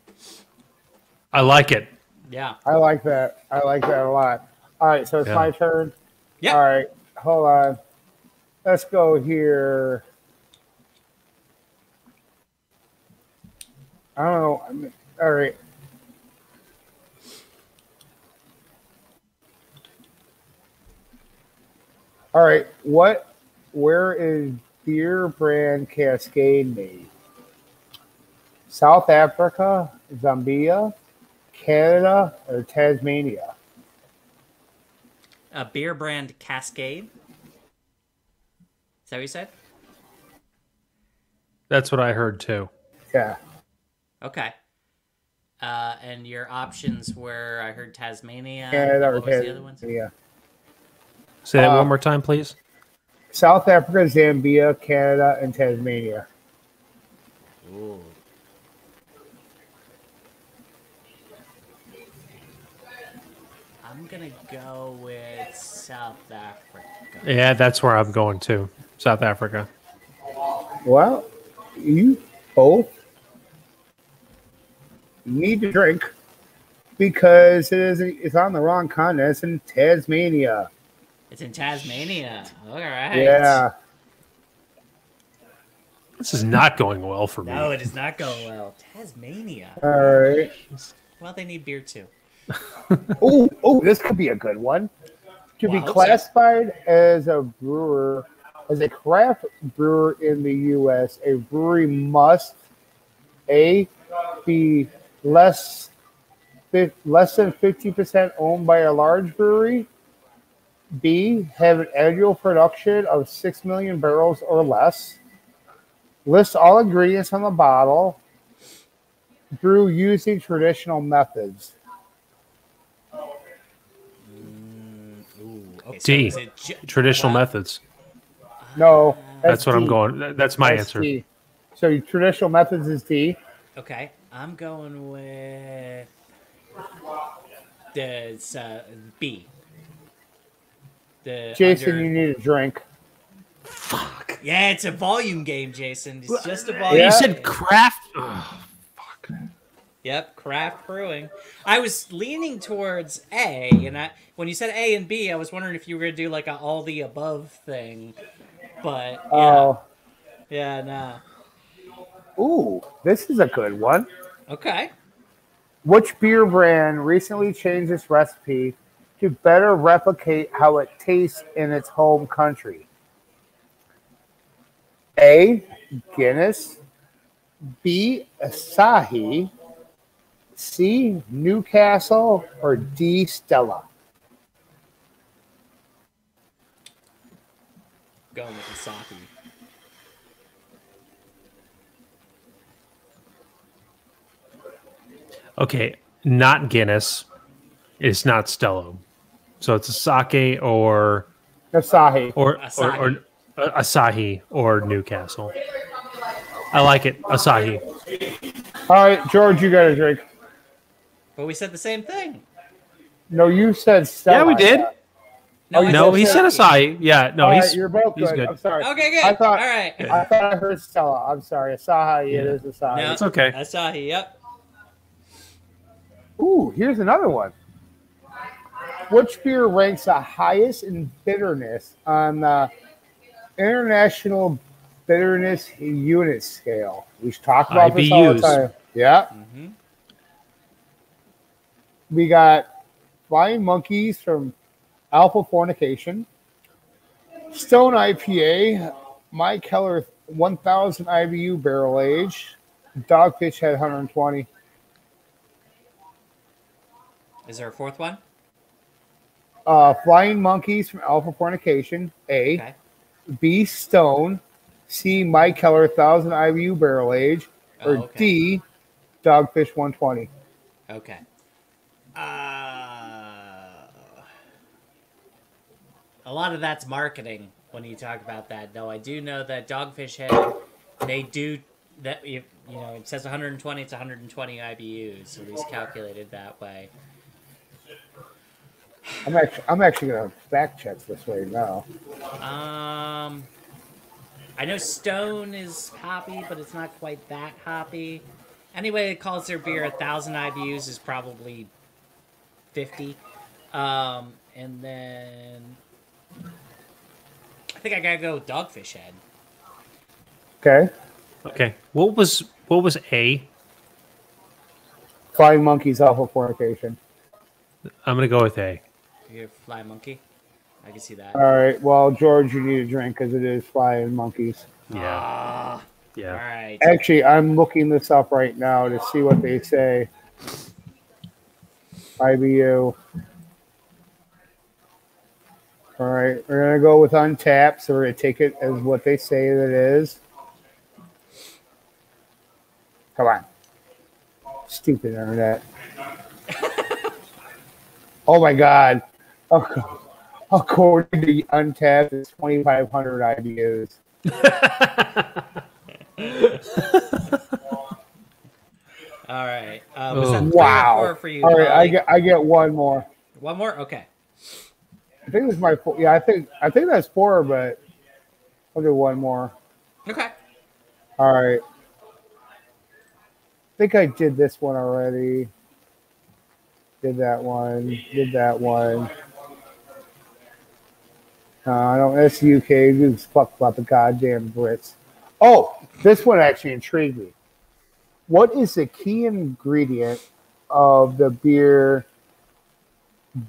Speaker 1: I like it.
Speaker 2: Yeah.
Speaker 3: I like that. I like that a lot. All right, so it's my turn.
Speaker 2: Yeah.
Speaker 3: All right, hold on. Let's go here. I don't know. All right. All right. Where is beer brand Cascade made? South Africa, Zambia, Canada, or Tasmania?
Speaker 2: A beer brand Cascade. Is that what you said?
Speaker 1: That's what I heard too.
Speaker 3: Yeah.
Speaker 2: Okay. And your options were, I heard Tasmania.
Speaker 3: Canada or
Speaker 2: What was the other ones?
Speaker 3: Tasmania.
Speaker 1: Say that one more time, please.
Speaker 3: South Africa, Zambia, Canada, and Tasmania.
Speaker 2: Ooh. I'm gonna go with South Africa.
Speaker 1: Yeah, that's where I'm going to. South Africa.
Speaker 3: Well, you both need to drink because it's on the wrong continent. It's in Tasmania.
Speaker 2: It's in Tasmania. All right.
Speaker 3: Yeah.
Speaker 1: This is not going well for me.
Speaker 2: No, it is not going well. Tasmania.
Speaker 3: All right.
Speaker 2: Well, they need beer too.
Speaker 3: Oh, this could be a good one. To be classified as a brewer, as a craft brewer in the U.S., a brewery must A, be less than 50% owned by a large brewery, B, have an annual production of 6 million barrels or less, list all ingredients on the bottle, brew using traditional methods.
Speaker 1: D, traditional methods.
Speaker 3: No,
Speaker 1: That's what
Speaker 3: D.
Speaker 1: I'm going. That's my answer.
Speaker 3: D. So traditional methods is D.
Speaker 2: Okay, I'm going with the B.
Speaker 3: Jason, you need a drink.
Speaker 1: Fuck.
Speaker 2: Yeah, it's a volume game, Jason. It's just a volume.
Speaker 1: You
Speaker 3: Yeah.
Speaker 1: said craft. Oh, fuck.
Speaker 2: Yep, craft brewing. I was leaning towards A, and when you said A and B, I was wondering if you were gonna do like a all the above thing. But yeah, no.
Speaker 3: Ooh, this is a good one.
Speaker 2: Okay.
Speaker 3: Which beer brand recently changed its recipe to better replicate how it tastes in its home country? A, Guinness, B, Asahi, C, Newcastle, or D, Stella?
Speaker 2: Going with Asahi.
Speaker 1: Okay, not Guinness. It's not Stella. So it's a sake or
Speaker 3: Asahi.
Speaker 2: Asahi.
Speaker 1: or Asahi or Newcastle. I like it. Asahi.
Speaker 3: All right, George, you got a drink.
Speaker 2: But we said the same thing.
Speaker 3: No, you said Stella.
Speaker 1: Yeah, we did.
Speaker 2: No, I
Speaker 1: No,
Speaker 2: said
Speaker 1: he said
Speaker 2: Asahi.
Speaker 1: Asahi. Yeah, no,
Speaker 3: All right,
Speaker 1: he's
Speaker 3: you're both
Speaker 1: he's
Speaker 3: good.
Speaker 1: good.
Speaker 3: I'm sorry.
Speaker 2: Okay, good.
Speaker 3: I thought,
Speaker 2: All right.
Speaker 3: I thought I heard Stella. I'm sorry. Asahi,
Speaker 1: Yeah.
Speaker 3: it is Asahi.
Speaker 2: No,
Speaker 1: It's okay.
Speaker 2: Asahi, yep.
Speaker 3: Ooh, here's another one. Which beer ranks the highest in bitterness on the International Bitterness Unit Scale? We talk about this all the
Speaker 1: IBUs.
Speaker 3: time. Yeah.
Speaker 2: Mm-hmm.
Speaker 3: We got Flying Monkeys from Alpha Fornication, Stone IPA, Mike Keller 1000 IBU barrel age, Dogfish Head 120.
Speaker 2: Is there a fourth one?
Speaker 3: Flying Monkeys from Alpha Fornication, A.
Speaker 2: Okay.
Speaker 3: B, Stone, C, Mike Keller 1000 IBU barrel age, or
Speaker 2: Oh, okay.
Speaker 3: D, Dogfish 120.
Speaker 2: Okay. A lot of that's marketing when you talk about that, though. I do know that Dogfish Head they do that. You know, it says 120. It's 120 IBUs, so at least calculated that way.
Speaker 3: I'm actually gonna fact check this right now.
Speaker 2: I know Stone is hoppy, but it's not quite that hoppy. Anyway, it calls their beer 1,000 IBUs is probably 50. And then I think I gotta go with Dogfish Head.
Speaker 3: Okay.
Speaker 1: Okay. What was A?
Speaker 3: Flying monkeys off of fornication.
Speaker 1: I'm gonna go with A.
Speaker 2: You're Fly Monkey. I can see that.
Speaker 3: All right. Well, George, you need a drink because it is flying monkeys.
Speaker 1: Yeah. Yeah.
Speaker 2: All right.
Speaker 3: Actually, I'm looking this up right now to see what they say. IBU. All right. We're going to go with Untapped, so we're going to take it as what they say it is. Come on. Stupid internet. Oh, my God. Oh, according to Untapped, it's 2,500 IBUs.
Speaker 2: All right. Was that 3
Speaker 3: wow.
Speaker 2: or 4 for you?
Speaker 3: All right, I get one more.
Speaker 2: One more? Okay.
Speaker 3: I think this is my 4. Yeah, I think that's 4, but I'll do one more.
Speaker 2: Okay.
Speaker 3: All right. I think I did this one already. Did that one. Did that one. I don't. That's UK. Who gives a fuck about the goddamn Brits? Oh, this one actually intrigued me. What is the key ingredient of the beer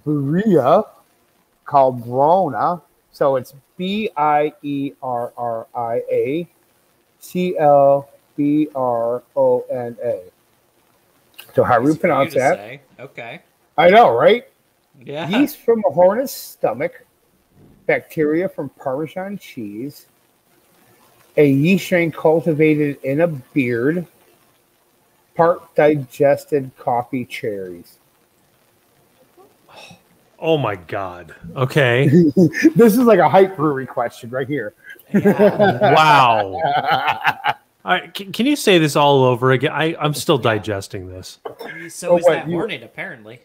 Speaker 3: Birria called Brona? So it's BIERRIA CLBRONA. So how do we pronounce that?
Speaker 2: Say. Okay.
Speaker 3: I know, right?
Speaker 2: Yeah.
Speaker 3: Yeast from a hornet's stomach, bacteria from Parmesan cheese, a yeast strain cultivated in a beard, part digested coffee cherries.
Speaker 1: Oh my God. Okay.
Speaker 3: This is like a hype brewery question right here.
Speaker 2: Yeah.
Speaker 1: Wow. All right, can you say this all over again? I'm still digesting this.
Speaker 2: So is that hornet, apparently.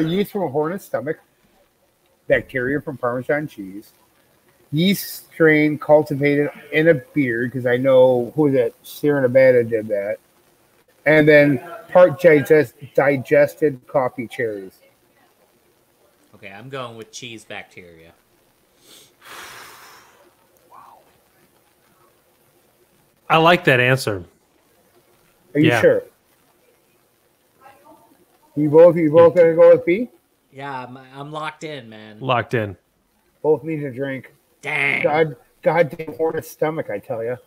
Speaker 3: Yeast from a hornet's stomach, bacteria from Parmesan cheese, yeast strain cultivated in a beard, because I know who that Sierra Nevada did that, and then part digested coffee cherries.
Speaker 2: Okay, I'm going with cheese bacteria.
Speaker 1: I like that answer.
Speaker 3: Are you sure? You both gonna go with B?
Speaker 2: Yeah, I'm locked in, man.
Speaker 1: Locked in.
Speaker 3: Both need a drink.
Speaker 2: Dang.
Speaker 3: Goddamn hornet's stomach, I tell you.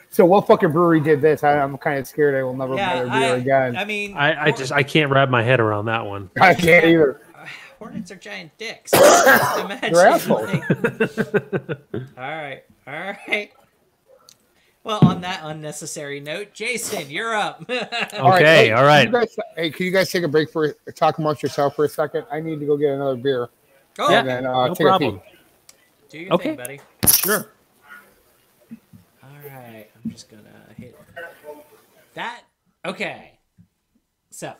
Speaker 3: So what fucking brewery did this? I'm kind of scared I will never buy their beer again.
Speaker 2: I mean,
Speaker 1: I can't wrab my head around that one.
Speaker 3: I can't either.
Speaker 2: Hornets are giant dicks. Imagine.
Speaker 3: They're assholes.
Speaker 2: All right. Well, on that unnecessary note, Jason, you're up.
Speaker 1: Okay, all right.
Speaker 3: Can you guys take a break for talk amongst yourself for a second? I need to go get another beer.
Speaker 2: Oh,
Speaker 1: yeah,
Speaker 3: and then,
Speaker 1: no
Speaker 3: take
Speaker 1: problem.
Speaker 2: Do your thing, buddy.
Speaker 1: Sure.
Speaker 2: All right, I'm just gonna hit that. Okay. So.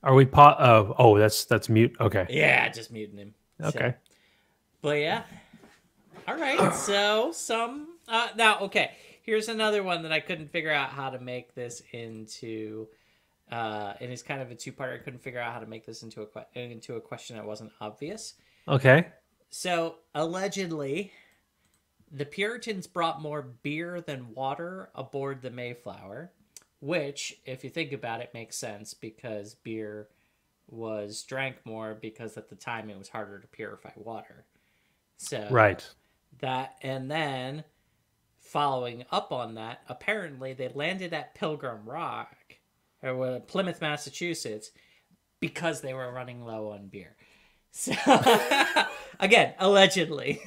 Speaker 1: Are we oh, that's mute. Okay.
Speaker 2: Yeah, just muting him.
Speaker 1: Okay.
Speaker 2: So, but yeah. All right. So now, okay. Here's another one that I couldn't figure out how to make this into. And it's kind of a two-parter. I couldn't figure out how to make this into a question that wasn't obvious.
Speaker 1: Okay.
Speaker 2: So allegedly, the Puritans brought more beer than water aboard the Mayflower, which, if you think about it, makes sense because beer was drank more because at the time it was harder to purify water. So
Speaker 1: right.
Speaker 2: That, and then following up on that, apparently they landed at Pilgrim Rock, or Plymouth, Massachusetts, because they were running low on beer. So, again, allegedly.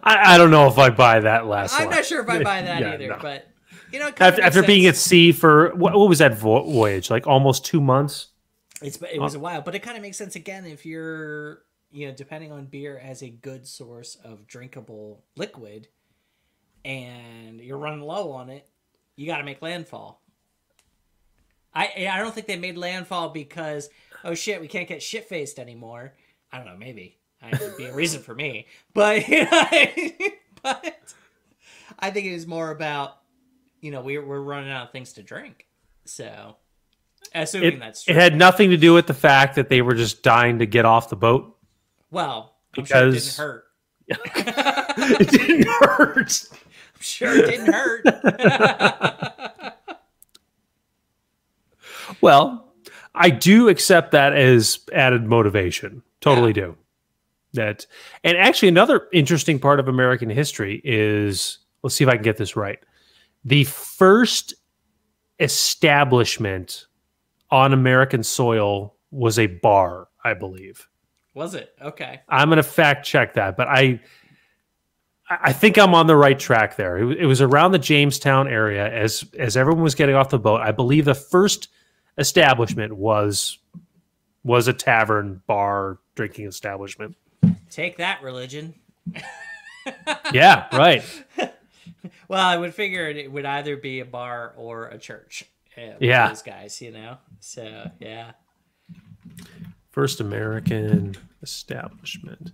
Speaker 1: I don't know if I buy that last one.
Speaker 2: I'm not sure if I buy that
Speaker 1: Yeah,
Speaker 2: either,
Speaker 1: no.
Speaker 2: but you know,
Speaker 1: After being at sea for what was that voyage? Like almost 2 months.
Speaker 2: It was a while, but it kind of makes sense again if you're depending on beer as a good source of drinkable liquid, and you're running low on it, you got to make landfall. I don't think they made landfall because, oh shit, we can't get shit faced anymore. I don't know, maybe it would be a reason for me, but but I think it was more about we're running out of things to drink. So assuming that's true.
Speaker 1: It had nothing to do with the fact that they were just dying to get off the boat.
Speaker 2: Well,
Speaker 1: because
Speaker 2: I'm sure it didn't hurt.
Speaker 1: It didn't hurt.
Speaker 2: I'm sure it didn't hurt.
Speaker 1: Well, I do accept that as added motivation. Totally do. And actually, another interesting part of American history is, let's see if I can get this right. The first establishment on American soil was a bar, I believe.
Speaker 2: Was it? Okay.
Speaker 1: I'm going to fact check that, but I think I'm on the right track there. It was around the Jamestown area as everyone was getting off the boat. I believe the first establishment was a tavern, bar, drinking establishment.
Speaker 2: Take that, religion.
Speaker 1: Yeah, right.
Speaker 2: Well, I would figure it would either be a bar or a church.
Speaker 1: Yeah.
Speaker 2: Those guys, So, yeah.
Speaker 1: First American establishment.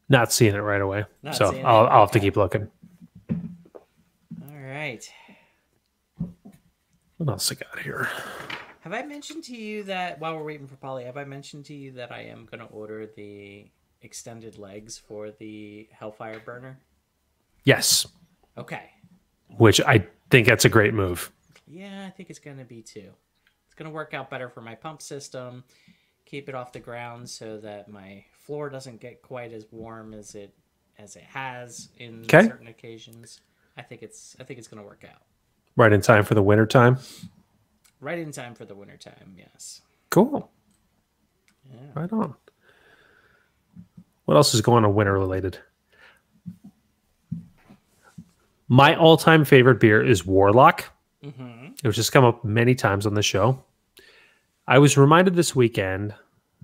Speaker 1: Not seeing it right away. So I'll have to keep looking.
Speaker 2: All right.
Speaker 1: What else I got here?
Speaker 2: Have I mentioned to you that, while we're waiting for Polly, have I mentioned to you that I am going to order the extended legs for the Hellfire burner?
Speaker 1: Yes.
Speaker 2: Okay.
Speaker 1: Which I think that's a great move.
Speaker 2: Yeah, I think it's going to be too. It's going to work out better for my pump system, keep it off the ground so that my floor doesn't get quite as warm as it has in certain occasions. I think it's going to work out.
Speaker 1: Right in time for the winter time?
Speaker 2: Right in time for the winter time, yes.
Speaker 1: Cool. Yeah. Right on. What else is going on winter related? My all-time favorite beer is Warlock. Mm-hmm. It was just come up many times on the show. I was reminded this weekend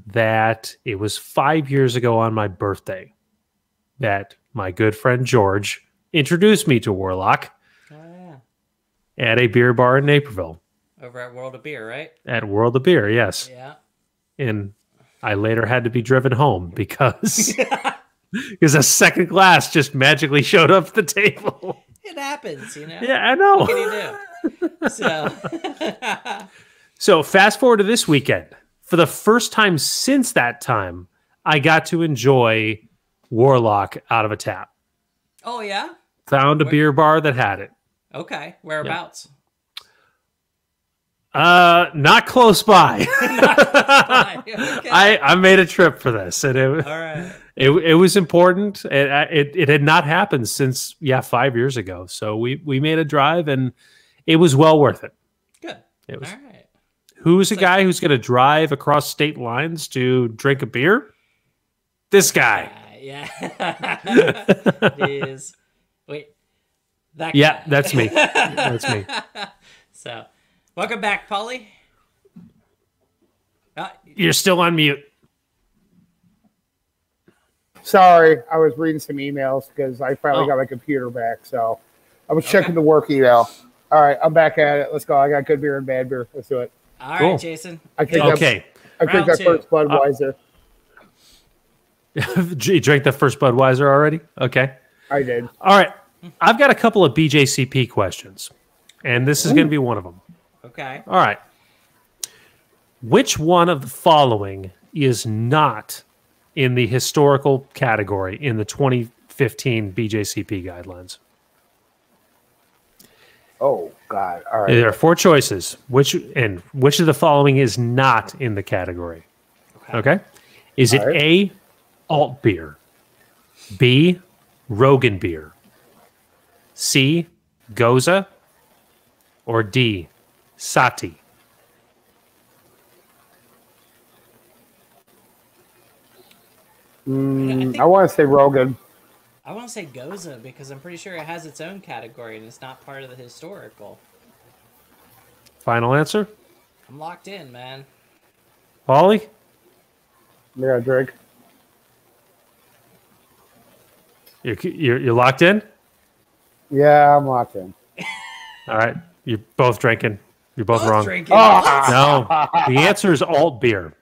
Speaker 1: that it was 5 years ago on my birthday that my good friend George introduced me to Warlock at a beer bar in Naperville.
Speaker 2: Over at World of Beer, right? At
Speaker 1: World of Beer, yes.
Speaker 2: Yeah.
Speaker 1: And I later had to be driven home because a second glass just magically showed up at the table.
Speaker 2: It happens,
Speaker 1: Yeah, I know.
Speaker 2: What can you do? So,
Speaker 1: so fast forward to this weekend. For the first time since that time, I got to enjoy Warlock out of a tap.
Speaker 2: Oh, yeah?
Speaker 1: Found a beer bar that had it.
Speaker 2: Okay. Whereabouts?
Speaker 1: Not close by.
Speaker 2: Okay.
Speaker 1: I made a trip for this, and
Speaker 2: all right.
Speaker 1: It was important. It had not happened since 5 years ago. So we made a drive, and it was well worth it.
Speaker 2: Good.
Speaker 1: It was.
Speaker 2: All right.
Speaker 1: Who's a guy who's going to drive across state lines to drink a beer? This guy.
Speaker 2: Yeah. It is. Wait. That guy.
Speaker 1: Yeah, that's me. That's me.
Speaker 2: So, welcome back, Polly.
Speaker 1: You're still on mute.
Speaker 3: Sorry, I was reading some emails because I finally got my computer back. So I was checking the work email. All right, I'm back at it. Let's go. I got good beer and bad beer. Let's do it.
Speaker 2: All right, Jason.
Speaker 3: I drink that first Budweiser.
Speaker 1: You drank the first Budweiser already? Okay.
Speaker 3: I did.
Speaker 1: All right. I've got a couple of BJCP questions, and this is going to be one of them.
Speaker 2: Okay.
Speaker 1: All right. Which one of the following is not in the historical category in the 2015 BJCP guidelines?
Speaker 3: Oh, God. All right.
Speaker 1: There are four choices. Which of the following is not in the category? Okay. Is it A, alt beer, B, Rogan beer, C, Goza, or D, Sati?
Speaker 3: I want to say Rogan.
Speaker 2: I want to say Goza because I'm pretty sure it has its own category and it's not part of the historical.
Speaker 1: Final answer?
Speaker 2: I'm locked in, man.
Speaker 1: Paulie?
Speaker 3: Yeah, Drake.
Speaker 1: You're locked in?
Speaker 3: Yeah, I'm locked in.
Speaker 1: All right. You're both drinking. You're both wrong.
Speaker 2: Drinking.
Speaker 1: No. The answer is alt beer.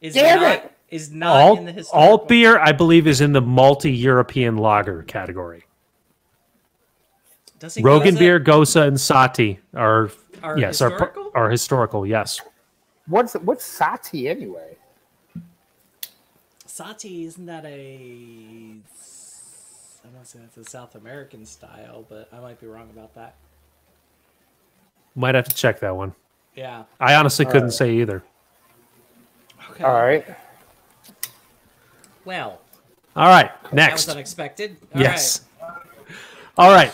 Speaker 2: Is
Speaker 3: Damn
Speaker 2: not,
Speaker 3: it!
Speaker 2: Is not in the historical.
Speaker 1: Alt beer, I believe, is in the multi-European lager category.
Speaker 2: Doesn't
Speaker 1: Rogan
Speaker 2: Goza-
Speaker 1: beer, Gosa, and Sati are
Speaker 2: historical?
Speaker 1: are historical. Yes.
Speaker 3: What's Sati anyway?
Speaker 2: Sati, isn't that a... I'm not saying it's a South American style, but I might be wrong about that.
Speaker 1: Might have to check that one.
Speaker 2: Yeah.
Speaker 1: I honestly couldn't say either.
Speaker 2: Okay.
Speaker 3: All right.
Speaker 2: Well,
Speaker 1: All right.
Speaker 2: that was
Speaker 1: Next.
Speaker 2: unexpected.
Speaker 1: Yes. All right.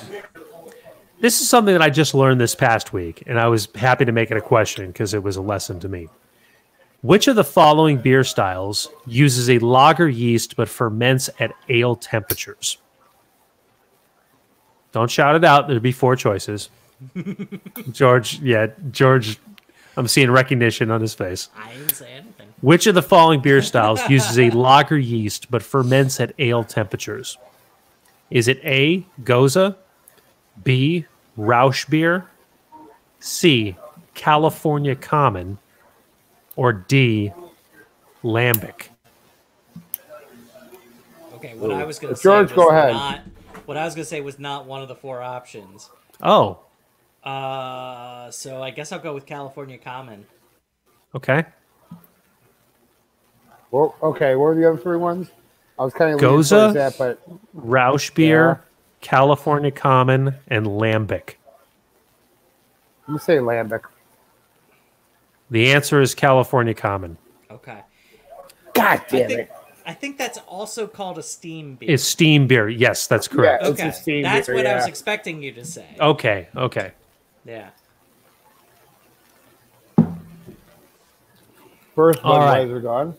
Speaker 1: This is something that I just learned this past week, and I was happy to make it a question because it was a lesson to me. Which of the following beer styles uses a lager yeast but ferments at ale temperatures? Don't shout it out. There'd be 4 choices. George, I'm seeing recognition on his face.
Speaker 2: I didn't say anything.
Speaker 1: Which of the following beer styles uses a lager yeast but ferments at ale temperatures? Is it A, Goza, B, Rausch beer, C, California Common, or D, Lambic?
Speaker 2: Okay, what I was going to say
Speaker 3: George,
Speaker 2: was
Speaker 3: go ahead.
Speaker 2: not... What I was going to say was not one of the 4 options.
Speaker 1: Oh,
Speaker 2: So I guess I'll go with California Common.
Speaker 1: okay.
Speaker 3: Well, okay. What are the other 3 ones? I was kind of leaning
Speaker 1: Goza?
Speaker 3: towards that, but
Speaker 1: Rausch beer, California Common, and Lambic.
Speaker 3: I'm gonna say Lambic.
Speaker 1: The answer is California Common.
Speaker 2: Okay.
Speaker 3: God damn it!
Speaker 2: I think that's also called a steam beer.
Speaker 1: It's steam beer. Yes, that's correct.
Speaker 3: Yeah. It's
Speaker 2: okay.
Speaker 3: a steam
Speaker 2: That's
Speaker 3: beer,
Speaker 2: what I was
Speaker 3: yeah.
Speaker 2: expecting you to say.
Speaker 1: Okay.
Speaker 2: Yeah.
Speaker 3: First
Speaker 1: All right.
Speaker 3: Budweiser gone.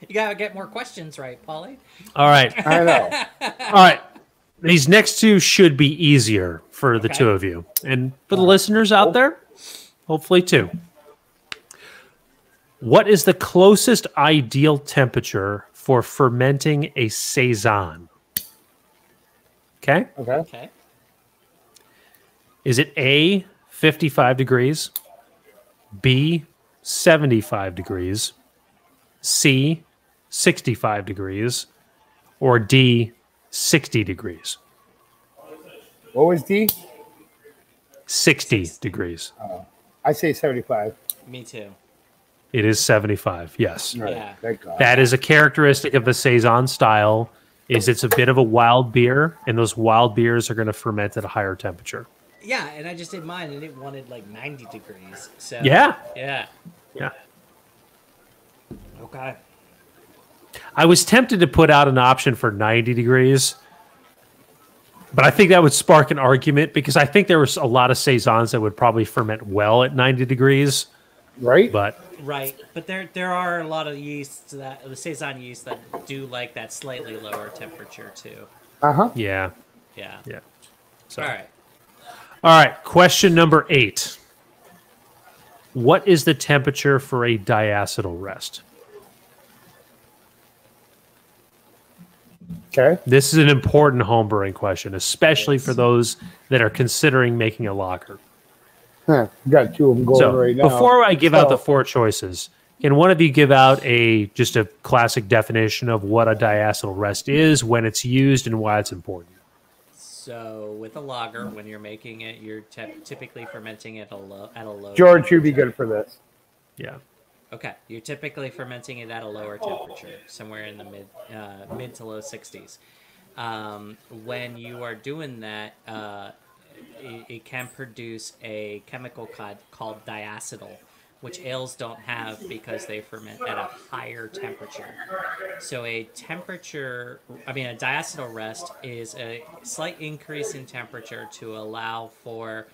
Speaker 2: You gotta get more questions right, Paulie.
Speaker 1: All right.
Speaker 3: I know.
Speaker 1: All right. These next 2 should be easier for the
Speaker 2: Okay.
Speaker 1: 2 of you. And for the listeners out there, hopefully too. What is the closest ideal temperature for fermenting a saison? Okay.
Speaker 3: Okay.
Speaker 2: Okay.
Speaker 1: Is it A, 55 degrees, B, 75 degrees, C, 65 degrees, or D, 60 degrees?
Speaker 3: What was D?
Speaker 1: 60 degrees.
Speaker 3: I say 75.
Speaker 2: Me too.
Speaker 1: It is 75, yes.
Speaker 3: All right,
Speaker 2: Yeah.
Speaker 3: thank God.
Speaker 1: That is a characteristic of the saison style, is it's a bit of a wild beer, and those wild beers are going to ferment at a higher temperature.
Speaker 2: Yeah, and I just did mine, and it wanted like 90 degrees. So
Speaker 1: Yeah.
Speaker 2: Yeah.
Speaker 1: Yeah.
Speaker 2: Okay.
Speaker 1: I was tempted to put out an option for 90 degrees, but I think that would spark an argument because I think there was a lot of saisons that would probably ferment well at 90 degrees,
Speaker 3: Right?
Speaker 1: but
Speaker 2: Right, but there are a lot of yeasts that the saison yeast that do like that slightly lower temperature too.
Speaker 3: Uh-huh.
Speaker 1: yeah.
Speaker 2: Yeah.
Speaker 1: Yeah. So.
Speaker 2: All right.
Speaker 1: All right, question number 8. What is the temperature for a diacetyl rest?
Speaker 3: Okay.
Speaker 1: This is an important homebrewing question, especially for those that are considering making a lager.
Speaker 3: Huh. Got 2 of them going
Speaker 1: So
Speaker 3: right now.
Speaker 1: before I give out the
Speaker 3: So-
Speaker 1: 4 choices, can one of you give out just a classic definition of what a diacetyl rest is, when it's used, and why it's important?
Speaker 2: So with a lager, when you're making it, you're typically fermenting it at a low.
Speaker 3: George, you'd be good for this.
Speaker 1: Yeah.
Speaker 2: Okay, you're typically fermenting it at a lower temperature, somewhere in the mid to low 60s. When you are doing that, it can produce a chemical called diacetyl, which ales don't have because they ferment at a higher temperature. So a diacetyl rest is a slight increase in temperature to allow for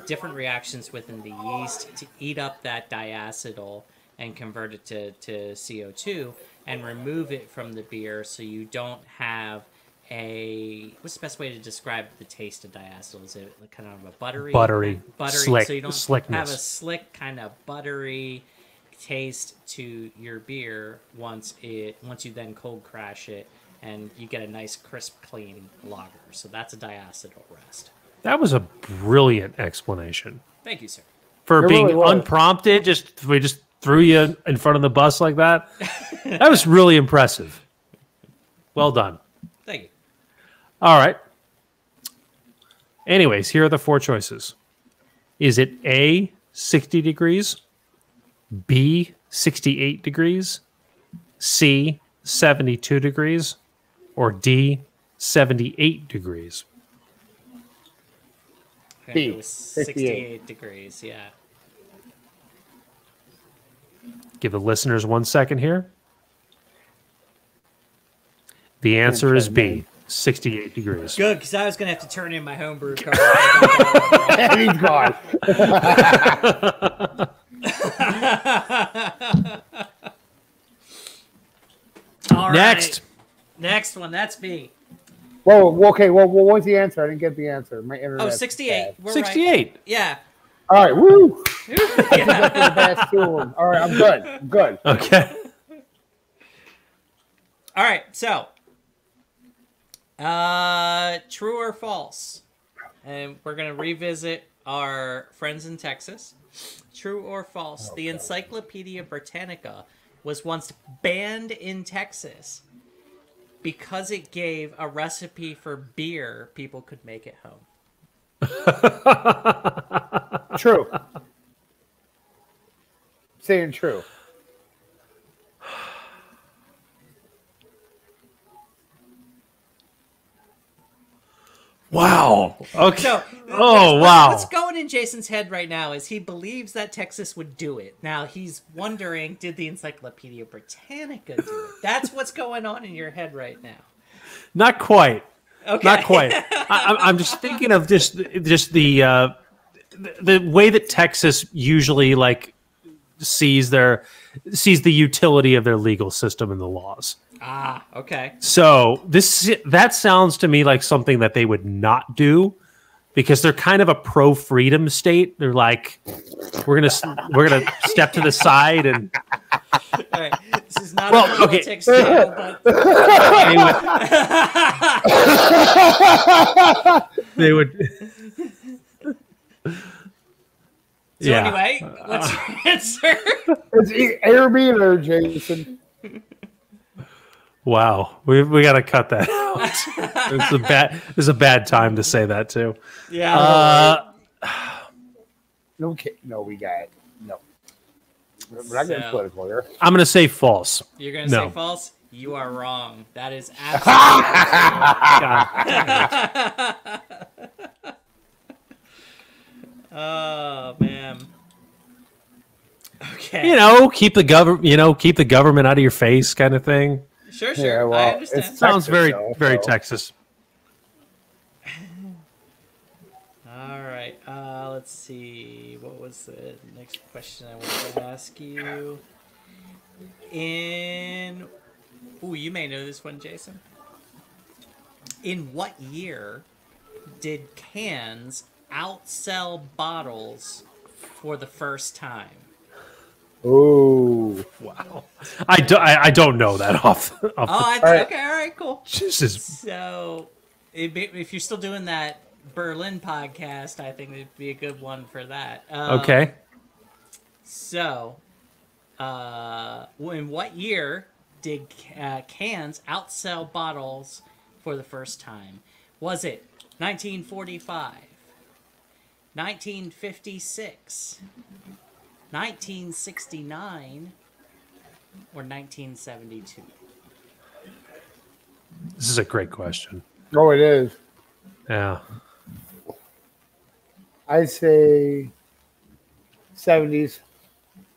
Speaker 2: different reactions within the yeast to eat up that diacetyl and convert it to CO2, and remove it from the beer so you don't have what's the best way to describe the taste of diacetyl? Is it like kind of a buttery,
Speaker 1: slick,
Speaker 2: so you don't
Speaker 1: slickness.
Speaker 2: have a slick kind of buttery taste to your beer once you then cold crash it, and you get a nice crisp, clean lager. So that's a diacetyl rest.
Speaker 1: That was a brilliant explanation.
Speaker 2: Thank you, sir.
Speaker 1: For
Speaker 3: It
Speaker 1: being
Speaker 3: really was.
Speaker 1: unprompted, we just threw you in front of the bus like that. That was really impressive. Well done.
Speaker 2: Thank you.
Speaker 1: All right. Anyways, here are the 4 choices. Is it A, 60 degrees, B, 68 degrees, C, 72 degrees, or D, 78 degrees?
Speaker 2: I
Speaker 3: B,
Speaker 2: think it was 68 degrees, yeah.
Speaker 1: Give the listeners 1 second here. The answer is B, 68 degrees.
Speaker 2: Good, because I was going to have to turn in my homebrew card.
Speaker 3: And he's gone.
Speaker 2: All
Speaker 1: Next.
Speaker 2: right. Next one, that's B.
Speaker 3: Whoa, okay, well, what's the answer? I didn't get the answer. My internet.
Speaker 2: Oh, 68. We're
Speaker 1: 68.
Speaker 2: Right. Yeah.
Speaker 3: All right, woo!
Speaker 2: Yeah.
Speaker 3: The best tool. All right, I'm good. I'm good.
Speaker 1: Okay.
Speaker 2: All right, so true or false? And we're going to revisit our friends in Texas. True or false? The Encyclopedia Britannica was once banned in Texas because it gave a recipe for beer people could make at home.
Speaker 3: True. Saying true.
Speaker 1: Wow. Okay.
Speaker 2: So,
Speaker 1: wow.
Speaker 2: What's going in Jason's head right now is he believes that Texas would do it. Now he's wondering, did the Encyclopedia Britannica do it? That's what's going on in your head right now.
Speaker 1: Not quite.
Speaker 2: Okay.
Speaker 1: Not quite. I'm just thinking of just the way that Texas usually sees the utility of their legal system and the laws.
Speaker 2: Ah, okay.
Speaker 1: So that sounds to me like something that they would not do, because they're kind of a pro-freedom state. They're like, we're gonna step to the side and.
Speaker 2: All right. This is not a politics channel, but
Speaker 1: they would.
Speaker 2: So anyway, what's your answer?
Speaker 3: It's A or B there, Jason.
Speaker 1: Wow, we got to cut that out. It's a bad time to say that too.
Speaker 2: Yeah.
Speaker 3: No, we got it. No. We're not getting political here.
Speaker 1: I'm going to say false.
Speaker 2: You're going to say false? You are wrong. That is absolutely Oh man. Okay.
Speaker 1: Keep the government out of your face, kind of thing.
Speaker 2: Sure.
Speaker 3: Yeah, well,
Speaker 2: I understand.
Speaker 3: it's
Speaker 1: Sounds
Speaker 3: Texas,
Speaker 1: very
Speaker 3: so.
Speaker 1: Texas.
Speaker 2: All right. Let's see. What was the next question I wanted to ask you? You may know this one, Jason. In what year did cans outsell bottles for the first time?
Speaker 3: Ooh.
Speaker 1: Wow. I don't know that off.
Speaker 2: Okay. All right, cool.
Speaker 1: Jesus.
Speaker 2: So, if you're still doing that Berlin podcast, I think it'd be a good one for that.
Speaker 1: Okay.
Speaker 2: So, in what year did cans outsell bottles for the first time? Was it 1945, 1956, 1969, or 1972?
Speaker 1: This is a great question.
Speaker 3: Oh, it is.
Speaker 1: Yeah.
Speaker 3: I say 70s.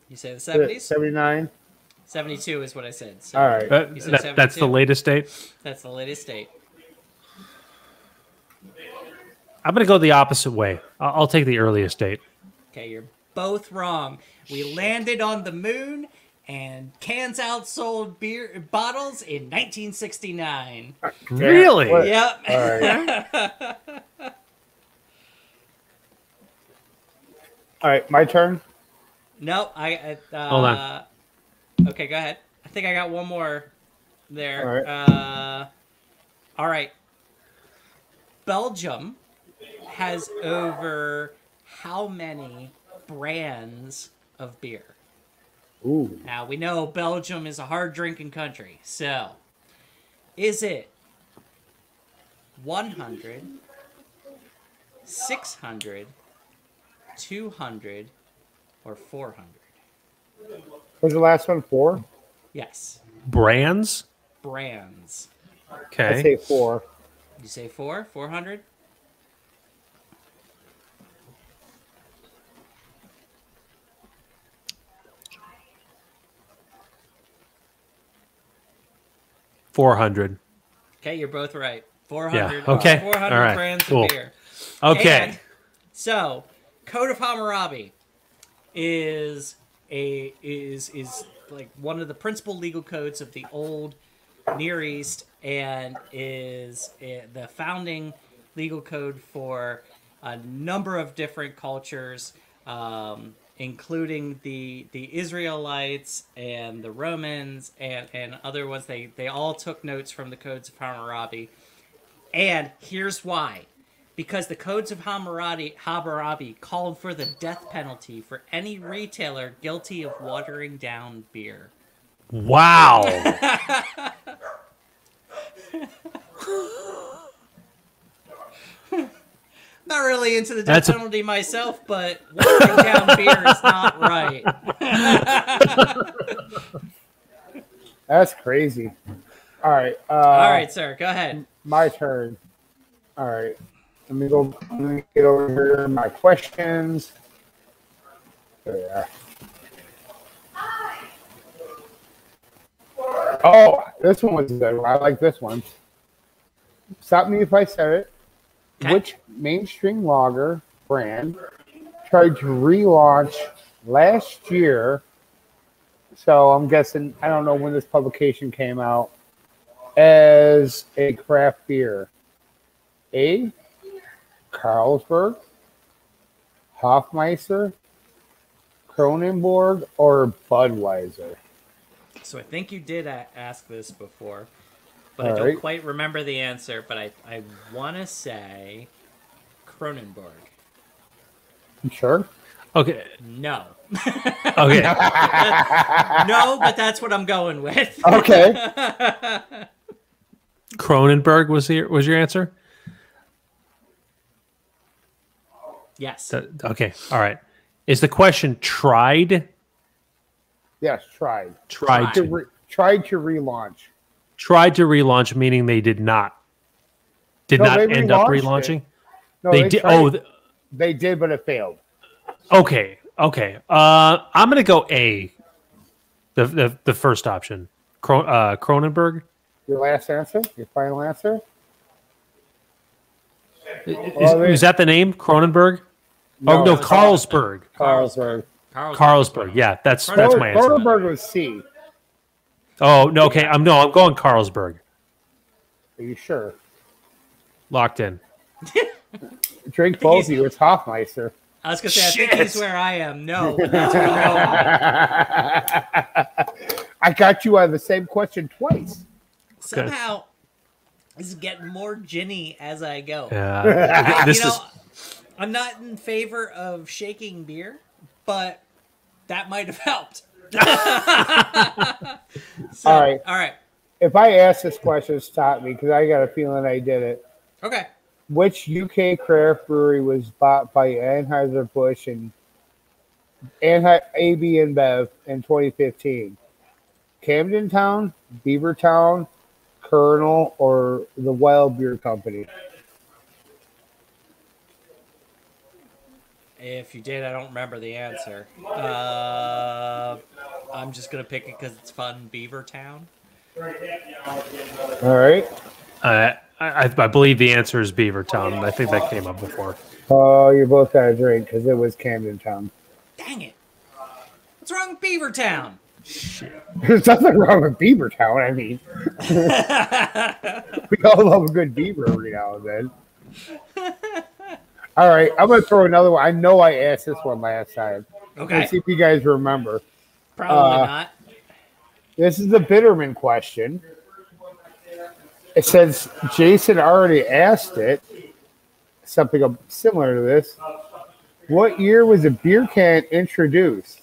Speaker 2: You say the 70s?
Speaker 3: 79.
Speaker 2: 72 is what I said. So
Speaker 3: All right.
Speaker 2: you said
Speaker 1: That's the
Speaker 2: 72?
Speaker 1: latest date.
Speaker 2: That's the latest date.
Speaker 1: I'm going to go the opposite way. I'll take the earliest date.
Speaker 2: Okay, you're both wrong. We landed on the moon, and cans outsold beer bottles in 1969.
Speaker 1: Really?
Speaker 3: What?
Speaker 2: Yep.
Speaker 3: All right. All right, my turn.
Speaker 2: Nope.
Speaker 1: Hold on.
Speaker 2: Okay, go ahead. I think I got one more there.
Speaker 3: All right.
Speaker 2: All right. Belgium has over how many brands of beer?
Speaker 3: Ooh.
Speaker 2: Now, we know Belgium is a hard drinking country. So, is it 100, 600, 200, or 400?
Speaker 3: Was the last one 4?
Speaker 2: Yes.
Speaker 1: Brands?
Speaker 2: Brands.
Speaker 1: Okay.
Speaker 3: I say 4.
Speaker 2: You say 4? 400?
Speaker 1: $400.
Speaker 2: Okay, you're both right. 400.
Speaker 1: Yeah, okay.
Speaker 2: 400
Speaker 1: All right,
Speaker 2: brands
Speaker 1: cool.
Speaker 2: of beer.
Speaker 1: Okay.
Speaker 2: And so, Code of Hammurabi is like one of the principal legal codes of the old Near East, and is the founding legal code for a number of different cultures, including the Israelites and the Romans and other ones. They all took notes from the codes of Hammurabi. And here's why. Because the codes of Hammurabi called for the death penalty for any retailer guilty of watering down beer.
Speaker 1: Wow.
Speaker 2: Not really into the death penalty myself, but watering down beer is not right.
Speaker 3: That's crazy. All right.
Speaker 2: All right, sir. Go ahead.
Speaker 3: My turn. All right. Let me get over here. My questions. There we are. Oh, this one was good. I like this one. Stop me if I said it.
Speaker 2: Okay.
Speaker 3: Which mainstream lager brand tried to relaunch last year? So I'm guessing, I don't know when this publication came out, as a craft beer. A. Carlsberg, Hofmeister, Kronenbourg, or Budweiser?
Speaker 2: So I think you did ask this before, but
Speaker 3: All
Speaker 2: I don't
Speaker 3: right.
Speaker 2: quite remember the answer. But I want to say Kronenbourg.
Speaker 3: You sure?
Speaker 1: Okay.
Speaker 2: No.
Speaker 1: Okay.
Speaker 2: No, but that's what I'm going with.
Speaker 3: Okay.
Speaker 1: Kronenberg was your answer?
Speaker 2: Yes.
Speaker 1: Okay. All right. Is the question tried?
Speaker 3: Yes, tried.
Speaker 1: Tried to.
Speaker 3: Tried to relaunch.
Speaker 1: Tried to relaunch, meaning they did not. Did
Speaker 3: No,
Speaker 1: not
Speaker 3: they
Speaker 1: end up
Speaker 3: relaunched
Speaker 1: relaunching?
Speaker 3: it. No,
Speaker 1: They did.
Speaker 3: tried
Speaker 1: Oh,
Speaker 3: it. They did, but it failed.
Speaker 1: okay. Okay. I'm going to go A. The first option. Kronenberg?
Speaker 3: Your last answer? Your final answer?
Speaker 1: Is that the name? Kronenberg? Oh, no, Carlsberg.
Speaker 3: Carlsberg.
Speaker 1: Carlsberg. Yeah, that's my answer.
Speaker 3: Kronenberg was C.
Speaker 1: Oh, no, okay. I'm going Carlsberg.
Speaker 3: Are you sure?
Speaker 1: Locked in.
Speaker 3: Drink both of you. It's Hofmeister.
Speaker 2: I was going to say, I think
Speaker 1: Shit.
Speaker 2: he's where I am. No, but that's what I'm going.
Speaker 3: I got you on the same question twice.
Speaker 2: Somehow, this is getting more ginny as I go.
Speaker 1: Yeah. This is.
Speaker 2: I'm not in favor of shaking beer, but that might have helped. So,
Speaker 3: All right.
Speaker 2: All right.
Speaker 3: If I ask this question, stop me because I got a feeling I did it.
Speaker 2: Okay.
Speaker 3: Which UK craft brewery was bought by Anheuser-Busch and AB InBev in 2015? Camden Town, Beavertown, Colonel, or the Wild Beer Company?
Speaker 2: If you did, I don't remember the answer. I'm just going to pick it because it's fun. Beavertown.
Speaker 3: All right.
Speaker 1: I believe the answer is Beavertown. I think that came up before.
Speaker 3: Oh, you both got a drink because it was Camden Town.
Speaker 2: Dang it. What's wrong with Beavertown?
Speaker 3: There's nothing wrong with Beavertown. I mean, we all love a good beaver every now and then. All right, I'm going to throw another one. I know I asked this one last time.
Speaker 2: Okay.
Speaker 3: Let's see if you guys remember.
Speaker 2: Probably not.
Speaker 3: This is the Bitterman question. It says Jason already asked it. Something similar to this. What year was a beer can introduced?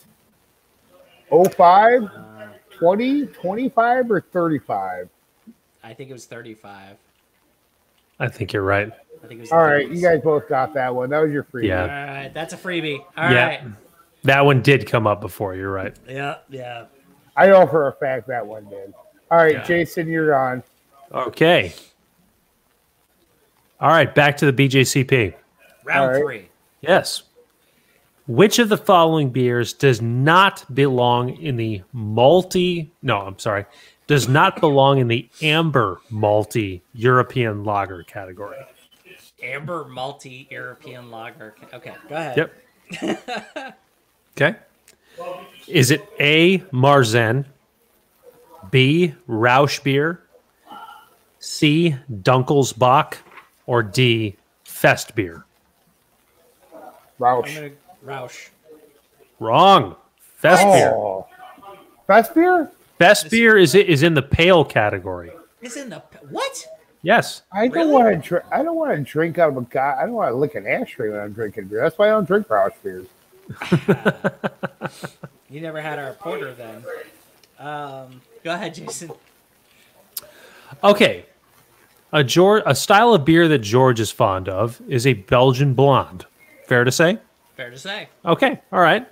Speaker 3: 05, 20, 25, or 35?
Speaker 2: I think it was 35.
Speaker 1: I think you're right.
Speaker 2: I think it was
Speaker 3: All right, you guys both got that one. That was your freebie.
Speaker 1: Yeah.
Speaker 2: All right, that's a freebie. All right.
Speaker 1: That one did come up before. You're right.
Speaker 2: Yeah.
Speaker 3: I know for a fact that one did. All right,
Speaker 1: Yeah.
Speaker 3: Jason, you're on.
Speaker 1: Okay. All right, back to the BJCP.
Speaker 2: Round
Speaker 3: All right.
Speaker 2: 3.
Speaker 1: Yes. Which of the following beers does not belong in the does not belong in the amber malty European lager category?
Speaker 2: Amber malty European lager. Okay, go ahead.
Speaker 1: Yep. Okay. Is it A, Marzen, B, Rausch beer, C, Dunkelsbach, or D, Fest beer?
Speaker 3: Roush.
Speaker 2: I'm going to Rausch.
Speaker 1: Wrong. Fest beer.
Speaker 3: Oh. Fest beer?
Speaker 1: Fest beer is in the pale category.
Speaker 2: It's in the what?
Speaker 1: Yes.
Speaker 3: I don't
Speaker 2: Really?
Speaker 3: want to. I don't want to drink out of a guy. I don't want to lick an ashtray when I'm drinking beer. That's why I don't drink Roush beers.
Speaker 2: You never had our porter then. Go ahead, Jason.
Speaker 1: Okay. A style of beer that George is fond of is a Belgian blonde. Fair to say?
Speaker 2: Fair to say.
Speaker 1: Okay. All right.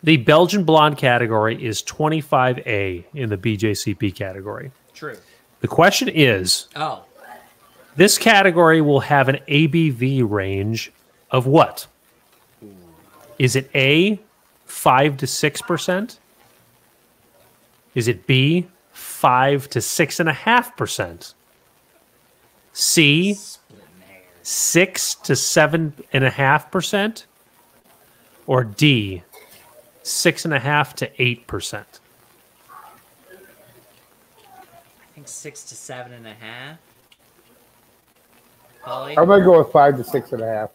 Speaker 1: The Belgian blonde category is 25A in the BJCP category.
Speaker 2: True.
Speaker 1: The question is,
Speaker 2: Oh,
Speaker 1: this category will have an ABV range of what? Is it A, 5 to 6%? Is it B, 5 to 6.5%? C,
Speaker 2: splitting hairs.
Speaker 1: 6 to 7.5%? Or D, 6.5 to 8%?
Speaker 2: I think 6 to 7.5. Polly?
Speaker 3: I'm gonna go with 5 to 6.5.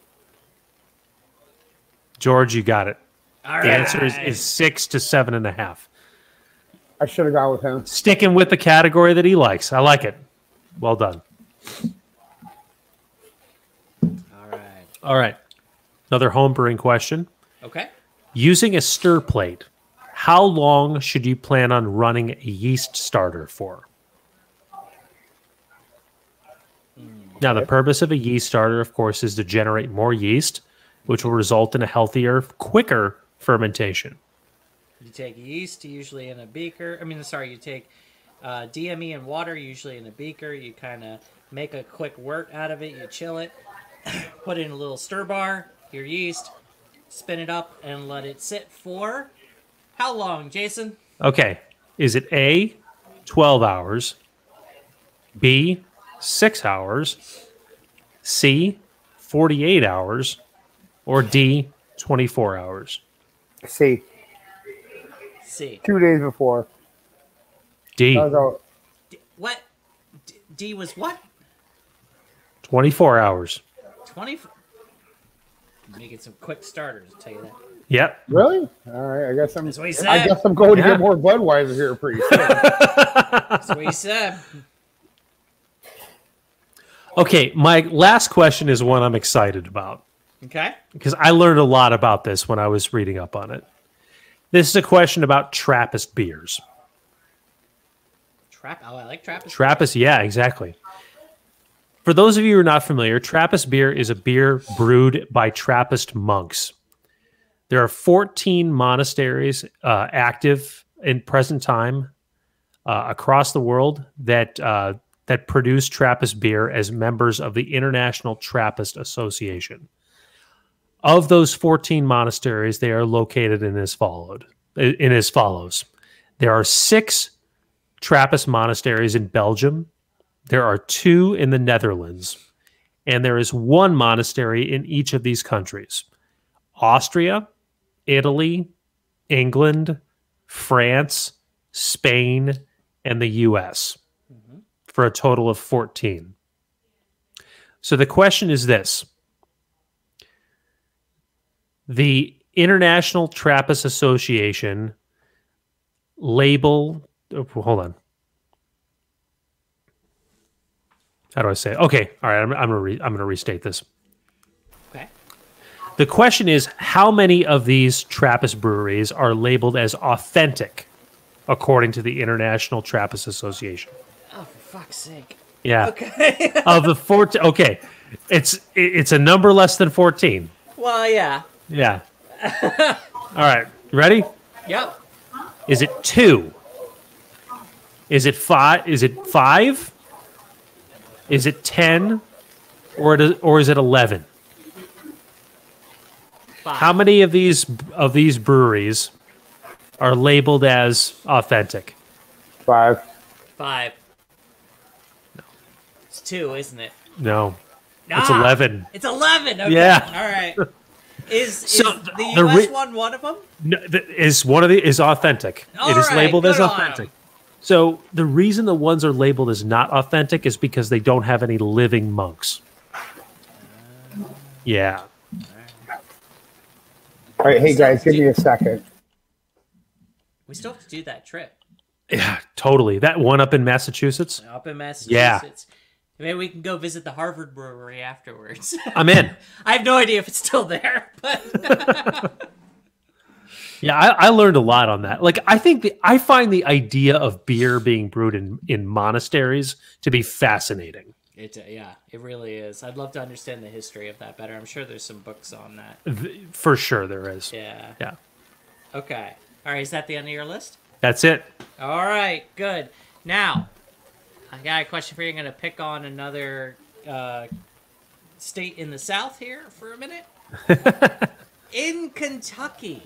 Speaker 1: George, you got it.
Speaker 2: All
Speaker 1: The
Speaker 2: right.
Speaker 1: answer is 6 to 7.5.
Speaker 3: I should have gone with him.
Speaker 1: Sticking with the category that he likes. I like it. Well done.
Speaker 2: All right.
Speaker 1: All right. Another home brewing question.
Speaker 2: Okay.
Speaker 1: Using a stir plate, how long should you plan on running a yeast starter for? Now, the purpose of a yeast starter, of course, is to generate more yeast, which will result in a healthier, quicker fermentation.
Speaker 2: You take yeast, usually in a beaker. You take DME and water, usually in a beaker. You kind of make a quick wort out of it. You chill it, put it in a little stir bar, your yeast, spin it up, and let it sit for how long, Jason?
Speaker 1: Okay. Is it A, 12 hours, B, 6 hours, C, 48 hours, or D, 24 hours?
Speaker 3: C.
Speaker 2: C.
Speaker 3: 2 days before.
Speaker 1: D,
Speaker 3: That was all.
Speaker 2: What? D was what?
Speaker 1: 24 hours.
Speaker 2: 20. Making some quick starters, I'll tell you that.
Speaker 1: Yep.
Speaker 3: Really? All right. I guess I'm.
Speaker 2: That's what he said.
Speaker 3: I guess I'm going to
Speaker 1: Yeah.
Speaker 3: get more Budweiser here pretty soon.
Speaker 2: That's what he said.
Speaker 1: Okay, my last question is one I'm excited about
Speaker 2: Okay.
Speaker 1: because I learned a lot about this when I was reading up on it. This is a question about Trappist beers.
Speaker 2: Oh, I like Trappist.
Speaker 1: Trappist, yeah, exactly. For those of you who are not familiar, Trappist beer is a beer brewed by Trappist monks. There are 14 monasteries active in present time across the world that produce Trappist beer as members of the International Trappist Association. Of those 14 monasteries, they are located in as follows. There are 6 Trappist monasteries in Belgium. There are 2 in the Netherlands. And there is 1 monastery in each of these countries: Austria, Italy, England, France, Spain, and the US for a total of 14. So the question is this. The International Trappist Association label... Oh, hold on. How do I say it? Okay, all right, I'm going to restate this.
Speaker 2: Okay.
Speaker 1: The question is, how many of these Trappist breweries are labeled as authentic according to the International Trappist Association?
Speaker 2: Oh, for fuck's sake.
Speaker 1: Yeah.
Speaker 2: Okay.
Speaker 1: Of the 14, okay. It's a number less than 14.
Speaker 2: Well, yeah.
Speaker 1: Yeah. All right. Ready?
Speaker 2: Yep.
Speaker 1: Is it 2? Is it 5? Is it 5? Is it 10? Or is it 11?
Speaker 2: 5.
Speaker 1: How many of these breweries are labeled as authentic?
Speaker 3: 5.
Speaker 2: 5. No. It's 2, isn't it?
Speaker 1: No. It's 11.
Speaker 2: It's 11. Okay.
Speaker 1: Yeah.
Speaker 2: All right. Is the
Speaker 1: the
Speaker 2: US one of them?
Speaker 1: No, is authentic. It is labeled as authentic. So the reason the ones are labeled as not authentic is because they don't have any living monks. Yeah.
Speaker 3: All right, hey guys, give me a second.
Speaker 2: We still have to do that trip.
Speaker 1: Yeah, totally. That one up in Massachusetts?
Speaker 2: Up in Massachusetts.
Speaker 1: Yeah.
Speaker 2: Maybe we can go visit the Harvard Brewery afterwards.
Speaker 1: I'm in.
Speaker 2: I have no idea if it's still there, but
Speaker 1: Yeah, I learned a lot on that. Like, I find the idea of beer being brewed in monasteries to be fascinating.
Speaker 2: Yeah, it really is. I'd love to understand the history of that better. I'm sure there's some books on that.
Speaker 1: For sure there is.
Speaker 2: Yeah.
Speaker 1: Yeah.
Speaker 2: Okay. All right, is that the end of your list?
Speaker 1: That's it.
Speaker 2: All right, good. Now, I got a question for you. I'm going to pick on another state in the South here for a minute. In Kentucky,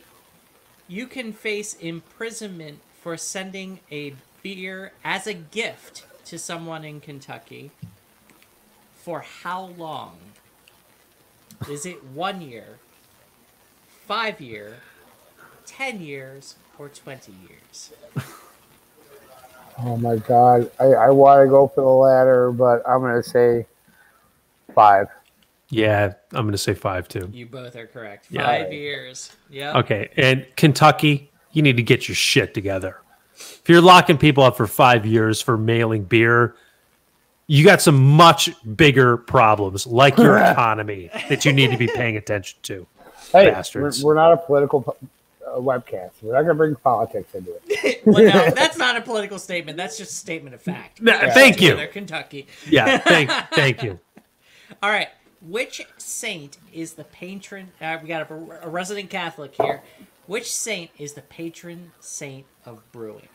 Speaker 2: you can face imprisonment for sending a beer as a gift to someone in Kentucky. For how long? Is it 1 year, 5 years, 10 years, or 20 years?
Speaker 3: Oh my God, I want to go for the latter, but I'm going to say 5.
Speaker 1: Yeah, I'm going to say 5 too.
Speaker 2: You both are correct.
Speaker 1: Yeah.
Speaker 2: 5 years. Yeah.
Speaker 1: Okay, and Kentucky, you need to get your shit together. If you're locking people up for 5 years for mailing beer, you got some much bigger problems, like your economy, that you need to be paying attention to.
Speaker 3: Hey,
Speaker 1: bastards.
Speaker 3: we're not a political webcast. We're not going to bring politics into it.
Speaker 2: Well, no, that's not a political statement. That's just a statement of fact.
Speaker 1: Thank you.
Speaker 2: Kentucky.
Speaker 1: Yeah, thank you.
Speaker 2: All right. Which saint is the patron? We got a resident Catholic here. Which saint is the patron saint of brewing?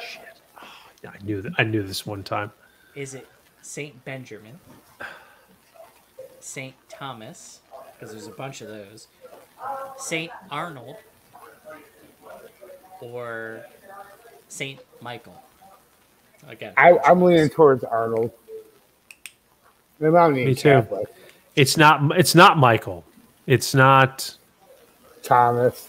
Speaker 1: Shit. Oh, I knew this one time.
Speaker 2: Is it Saint Benjamin, Saint Thomas, because there's a bunch of those, Saint Arnold, or Saint Michael? Again,
Speaker 3: I'm leaning towards Arnold.
Speaker 1: Me too. Catholic. It's not Michael. It's not
Speaker 3: Thomas.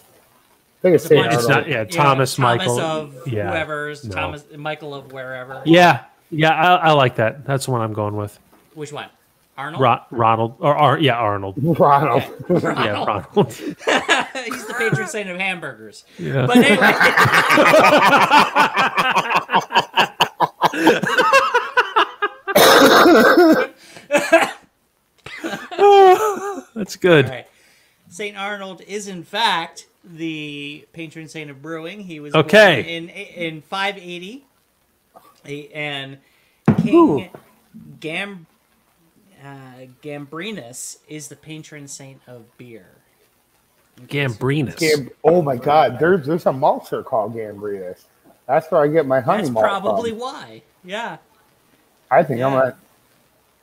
Speaker 3: I think it's Saint Arnold.
Speaker 1: It's not. Yeah, Thomas Michael.
Speaker 2: Thomas of whoever's. No. Thomas Michael of wherever.
Speaker 1: Yeah. Yeah, I like that. That's the one I'm going with.
Speaker 2: Which one? Arnold?
Speaker 1: Ronald. Arnold.
Speaker 3: Ronald.
Speaker 2: Okay.
Speaker 1: Yeah, Ronald.
Speaker 2: He's the patron saint of hamburgers.
Speaker 1: Yeah.
Speaker 2: But anyway.
Speaker 1: That's good.
Speaker 2: All right. Saint Arnold is, in fact, the patron saint of brewing. He was born in 580. And King Gambrinus is the patron saint of beer.
Speaker 1: Gambrinus.
Speaker 3: Oh my God! There's a maltster called Gambrinus. That's where I get my honey malt from.
Speaker 2: That's probably why. Yeah.
Speaker 3: I think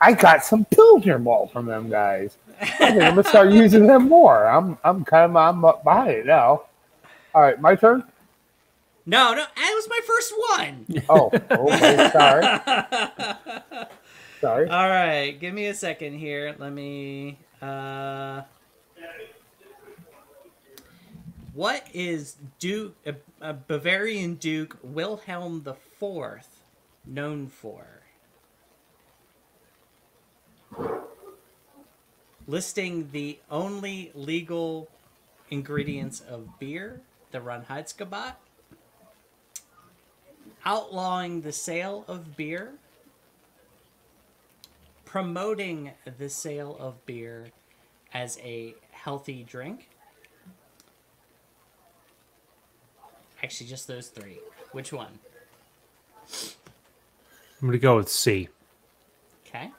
Speaker 3: I got some Pilsner malt from them guys. I think I'm gonna start using them more. I'm behind it now. All right, my turn.
Speaker 2: No, that was my first one.
Speaker 3: Oh, okay, sorry. Sorry.
Speaker 2: All right, give me a second here. Let me. What is Bavarian Duke Wilhelm IV known for? Listing the only legal ingredients of beer, the Reinheitsgebot. Outlawing the sale of beer. Promoting the sale of beer as a healthy drink. Actually, just those three. Which one?
Speaker 1: I'm going to go with C.
Speaker 2: Okay.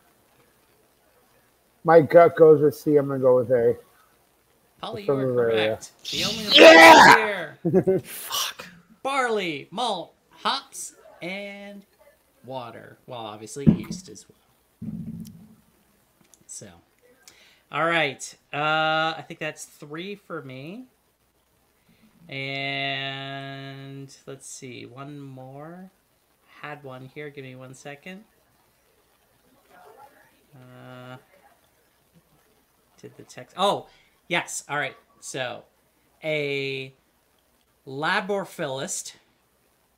Speaker 3: My gut goes with C. I'm gonna go with A.
Speaker 2: Polly, you
Speaker 3: From
Speaker 2: are
Speaker 3: Bavaria.
Speaker 2: correct. The only beer.
Speaker 1: Fuck.
Speaker 2: Barley, malt, hops, and water. Well, obviously yeast as well. So, all right. I think that's 3 for me. And let's see, one more. Had one here. Give me 1 second. Did the text? Oh, yes. All right. So, a laborphilist,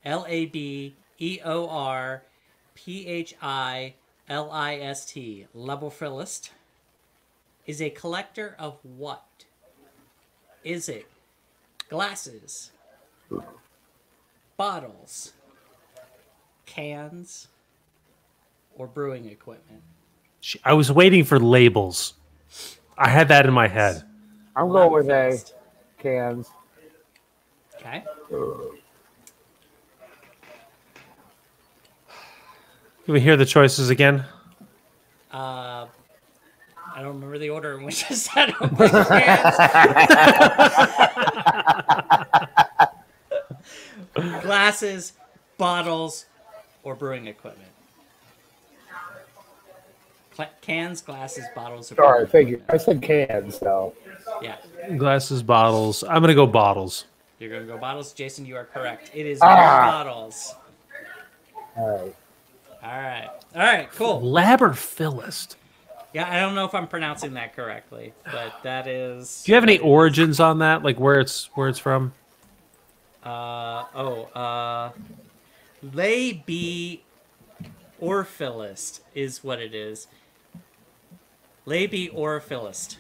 Speaker 2: Laborphilist, laborphilist, is a collector of what? Is it glasses, bottles, cans, or brewing equipment?
Speaker 1: I was waiting for labels. I had that in my head.
Speaker 3: I'm going with A.
Speaker 2: Laborphilist.
Speaker 3: Cans.
Speaker 2: Okay.
Speaker 1: Can we hear the choices again?
Speaker 2: I don't remember the order in which I said them. But cans. Glasses, bottles, or brewing equipment. Cans, glasses, bottles, or brewing
Speaker 3: Sorry, thank you.
Speaker 2: equipment.
Speaker 3: I said cans, though.
Speaker 2: Yeah.
Speaker 1: Glasses, bottles. I'm going to go bottles.
Speaker 2: You're going to go bottles? Jason, you are correct. It is
Speaker 3: Ah.
Speaker 2: bottles.
Speaker 3: All right.
Speaker 2: All right. All right, cool.
Speaker 1: Laborphilist.
Speaker 2: Yeah, I don't know if I'm pronouncing that correctly, but that is...
Speaker 1: Do you have any origins on that? Like where it's from?
Speaker 2: Laborphilist is what it is. Laborphilist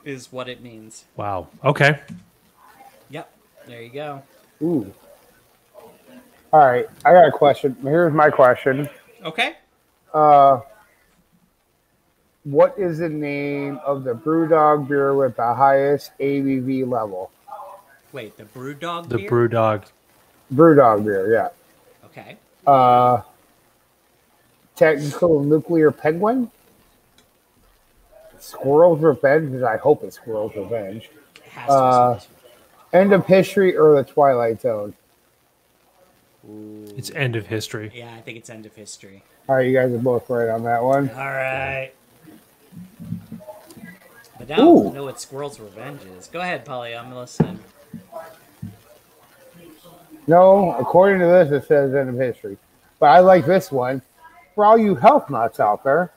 Speaker 2: is what it means.
Speaker 1: Wow. Okay.
Speaker 2: Yep. There you go.
Speaker 3: Ooh. All right. I got a question. Here's my question.
Speaker 2: Okay.
Speaker 3: What is the name of the BrewDog beer with the highest ABV level?
Speaker 2: Wait, the BrewDog
Speaker 1: The
Speaker 2: beer?
Speaker 1: BrewDog.
Speaker 3: BrewDog beer, yeah.
Speaker 2: Okay.
Speaker 3: Technical Nuclear Penguin? Squirrel's Revenge? I hope it's Squirrel's Revenge.
Speaker 2: It has to be.
Speaker 3: End of History or The Twilight Zone?
Speaker 2: Ooh.
Speaker 1: It's end of history.
Speaker 2: Yeah, I think it's end of history.
Speaker 3: All right, you guys are both right on that one.
Speaker 2: All right. But now
Speaker 3: Ooh.
Speaker 2: I know what Squirrel's Revenge is. Go ahead, Polly. I'm listening.
Speaker 3: No, according to this, it says End of History. But I like this one. For all you health nuts out there,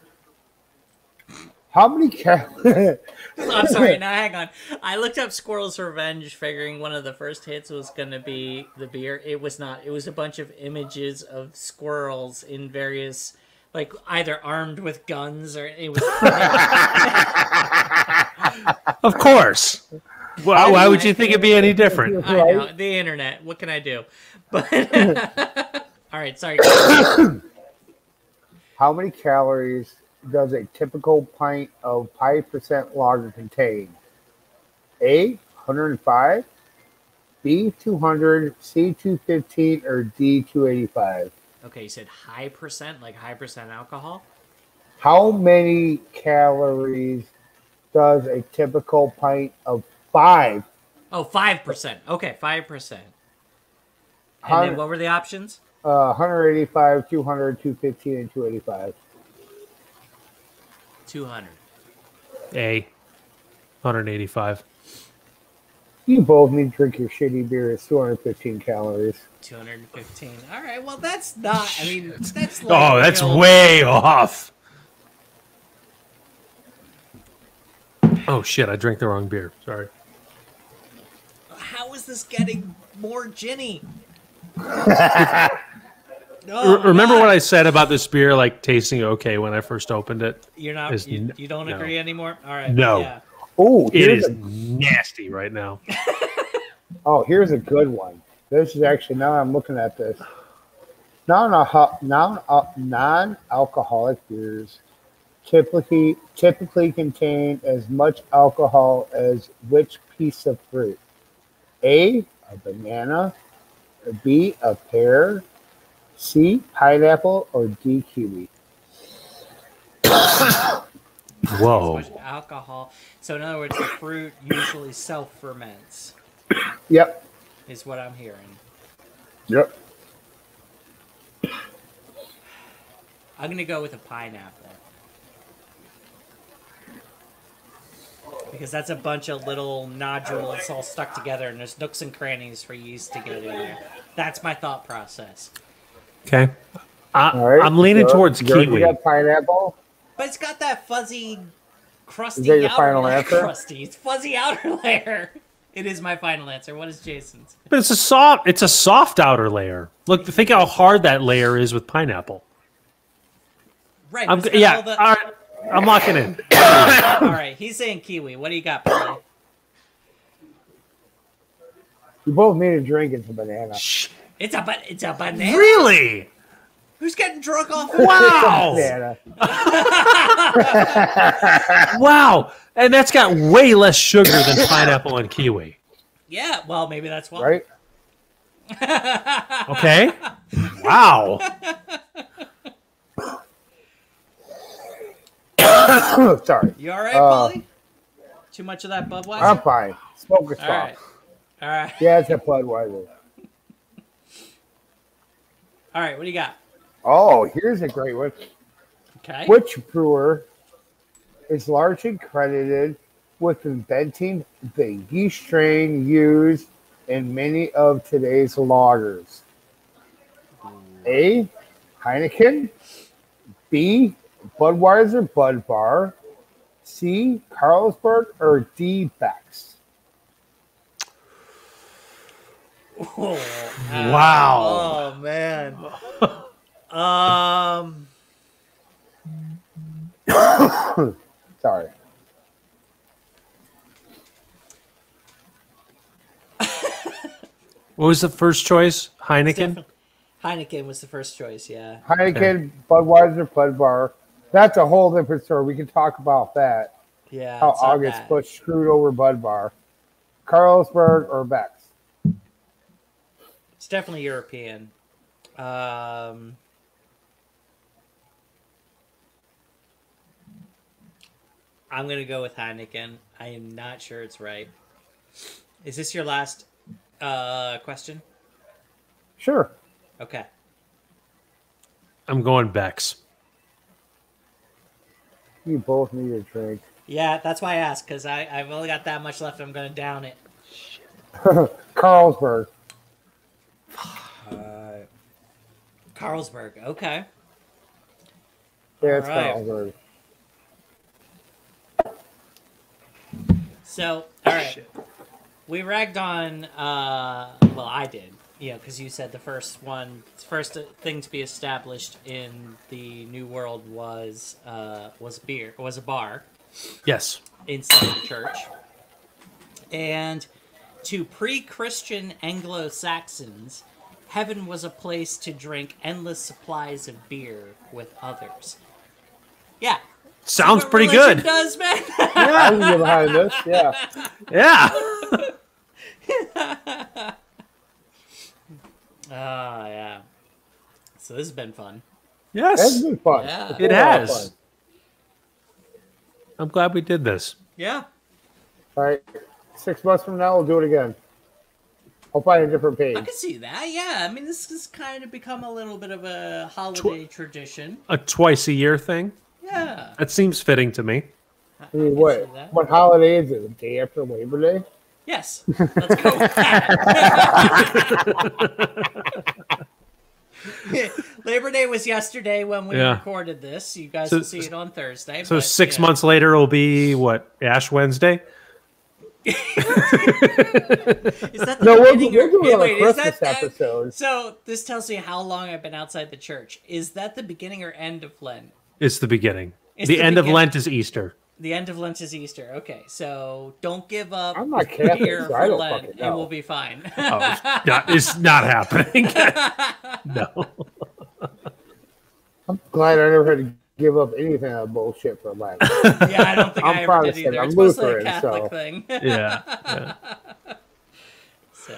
Speaker 3: how many calories?
Speaker 2: I'm sorry. Now, hang on. I looked up Squirrel's Revenge, figuring one of the first hits was going to be the beer. It was not. It was a bunch of images of squirrels in various, like, either armed with guns or it was.
Speaker 1: Of course. Well, why would you think it'd be any different?
Speaker 2: I know. The internet. What can I do? But. All right. Sorry.
Speaker 3: How many calories does a typical pint of 5% lager contain? A, 105, B, 200, C, 215, or D, 285?
Speaker 2: Okay, you said high percent, like high percent alcohol?
Speaker 3: How many calories does a typical pint of 5?
Speaker 2: Oh, 5%. Okay, 5%. And then what were the options?
Speaker 3: 185, 200, 215, and 285.
Speaker 2: 200.
Speaker 1: A. 185.
Speaker 3: You both need to drink your shitty beer. It's 215 calories.
Speaker 2: 215. All right, well, that's not, I mean, that's like...
Speaker 1: Oh, that's way off. Oh shit! I drank the wrong beer. Sorry.
Speaker 2: How is this getting more ginny?
Speaker 1: Remember what I said about this beer, like tasting okay when I first opened it?
Speaker 2: You're not. You don't agree anymore. All right.
Speaker 1: No.
Speaker 2: Yeah.
Speaker 3: Oh,
Speaker 1: It is nasty right now.
Speaker 3: Oh, here's a good one. This is actually, now I'm looking at this. Non-alcoholic beers typically contain as much alcohol as which piece of fruit? A banana, B, a pear, C, pineapple, or D, kiwi?
Speaker 1: Whoa.
Speaker 2: Alcohol. So in other words, the fruit usually self-ferments.
Speaker 3: Yep.
Speaker 2: Is what I'm hearing.
Speaker 3: Yep.
Speaker 2: I'm gonna go with a pineapple. Because that's a bunch of little nodules all stuck together, and there's nooks and crannies for yeast to get in there. That's my thought process.
Speaker 1: Okay.
Speaker 3: All right.
Speaker 1: I'm leaning towards kiwi.
Speaker 3: You got pineapple.
Speaker 2: But it's got that fuzzy, crusty
Speaker 3: Is that your
Speaker 2: outer
Speaker 3: final
Speaker 2: layer.
Speaker 3: answer?
Speaker 2: Crusty. It's fuzzy outer layer. It is my final answer. What is Jason's?
Speaker 1: But it's a soft outer layer. Look, think how hard that layer is with pineapple.
Speaker 2: Right.
Speaker 1: All right. I'm locking in.
Speaker 2: All right. He's saying kiwi. What do you got, Billy?
Speaker 3: You both need a drink. It's a banana.
Speaker 2: It's a banana.
Speaker 1: Really?
Speaker 2: Who's getting drunk off?
Speaker 1: Wow.
Speaker 3: Banana.
Speaker 1: Wow. And that's got way less sugar than pineapple and kiwi.
Speaker 2: Yeah. Well, maybe that's why.
Speaker 3: Right?
Speaker 1: Okay. Wow.
Speaker 3: Sorry.
Speaker 2: You all right, Polly? Too much of that Budweiser?
Speaker 3: I'm fine. Smoke is
Speaker 2: All
Speaker 3: fine.
Speaker 2: right. All right.
Speaker 3: Yeah, it's a Budweiser.
Speaker 2: All right. What do you got?
Speaker 3: Oh, here's a great one.
Speaker 2: Okay.
Speaker 3: Which brewer is largely credited with inventing the yeast strain used in many of today's lagers? A, Heineken. B, Budweiser Bud Bar. C, Carlsberg, or D, Beck's?
Speaker 1: Wow.
Speaker 2: Oh man.
Speaker 3: Sorry.
Speaker 1: What was the first choice? Heineken?
Speaker 2: Heineken was the first choice, yeah.
Speaker 3: Heineken, Budweiser, Bud Bar. That's a whole different story. We can talk about that.
Speaker 2: Yeah.
Speaker 3: How
Speaker 2: it's not
Speaker 3: August
Speaker 2: bad.
Speaker 3: Bush screwed over Bud Bar. Carlsberg or Beck's?
Speaker 2: It's definitely European. I'm gonna go with Heineken. I am not sure it's right. Is this your last question?
Speaker 3: Sure.
Speaker 2: Okay.
Speaker 1: I'm going Beck's.
Speaker 3: You both need a drink.
Speaker 2: Yeah, that's why I asked, because I've only got that much left. I'm gonna down it.
Speaker 3: Carlsberg.
Speaker 2: Carlsberg. Okay.
Speaker 3: Yeah, it's
Speaker 2: All right.
Speaker 3: Carlsberg.
Speaker 2: So, all right. We ragged on. Well, I did. Because you said the first thing to be established in the New World was a bar
Speaker 1: Yes.
Speaker 2: inside the church, and to pre-Christian Anglo-Saxons, heaven was a place to drink endless supplies of beer with others. Yeah.
Speaker 1: Sounds
Speaker 2: What
Speaker 1: pretty
Speaker 2: religion
Speaker 1: good.
Speaker 2: does, man?
Speaker 3: I can get behind this. Yeah.
Speaker 1: Yeah.
Speaker 2: Yeah. So this has been fun.
Speaker 3: That's
Speaker 1: Yes.
Speaker 3: been fun.
Speaker 2: Yeah.
Speaker 3: It's
Speaker 1: It
Speaker 3: been a lot of
Speaker 1: has.
Speaker 3: fun.
Speaker 1: I'm glad we did this.
Speaker 2: Yeah.
Speaker 3: All right. 6 months from now, we'll do it again. I'll find a different page.
Speaker 2: I can see that. Yeah. I mean, this has kind of become a little bit of a holiday tradition.
Speaker 1: A twice a year thing.
Speaker 2: Yeah.
Speaker 1: That seems fitting to me.
Speaker 3: I
Speaker 2: I
Speaker 3: mean,
Speaker 2: can
Speaker 3: what?
Speaker 2: see that.
Speaker 3: What holiday is it? The day after Labor Day?
Speaker 2: Yes. Let's go with that. Labor Day was yesterday when we
Speaker 1: Yeah.
Speaker 2: recorded this. You guys
Speaker 1: So-
Speaker 2: will see it on Thursday.
Speaker 1: So
Speaker 2: but,
Speaker 1: 6
Speaker 2: you know.
Speaker 1: months later will be what? Ash Wednesday?
Speaker 2: Is that the
Speaker 3: No, we'll
Speaker 2: beginning
Speaker 3: do
Speaker 2: or
Speaker 3: it on a
Speaker 2: wait, is
Speaker 3: Christmas
Speaker 2: that
Speaker 3: episode.
Speaker 2: So this tells me how long I've been outside the church. Is that the beginning or end of Lent?
Speaker 1: It's the beginning.
Speaker 2: It's
Speaker 1: the
Speaker 2: the
Speaker 1: end of
Speaker 2: beginning.
Speaker 1: Lent is Easter.
Speaker 2: The end of Lent is Easter. Okay, so don't give up
Speaker 3: I'm not Catholic,
Speaker 2: here
Speaker 3: so I
Speaker 2: for
Speaker 3: don't
Speaker 2: Lent,
Speaker 3: fucking
Speaker 2: and
Speaker 3: know.
Speaker 2: we'll be fine.
Speaker 1: It's not happening. No.
Speaker 3: I'm glad I never had to give up anything of bullshit for Lent.
Speaker 2: Yeah, I don't think I ever did
Speaker 3: Protestant.
Speaker 2: either.
Speaker 3: I'm
Speaker 2: It's mostly a
Speaker 3: Lutheran,
Speaker 2: Catholic
Speaker 3: so.
Speaker 2: thing.
Speaker 1: Yeah.
Speaker 2: So.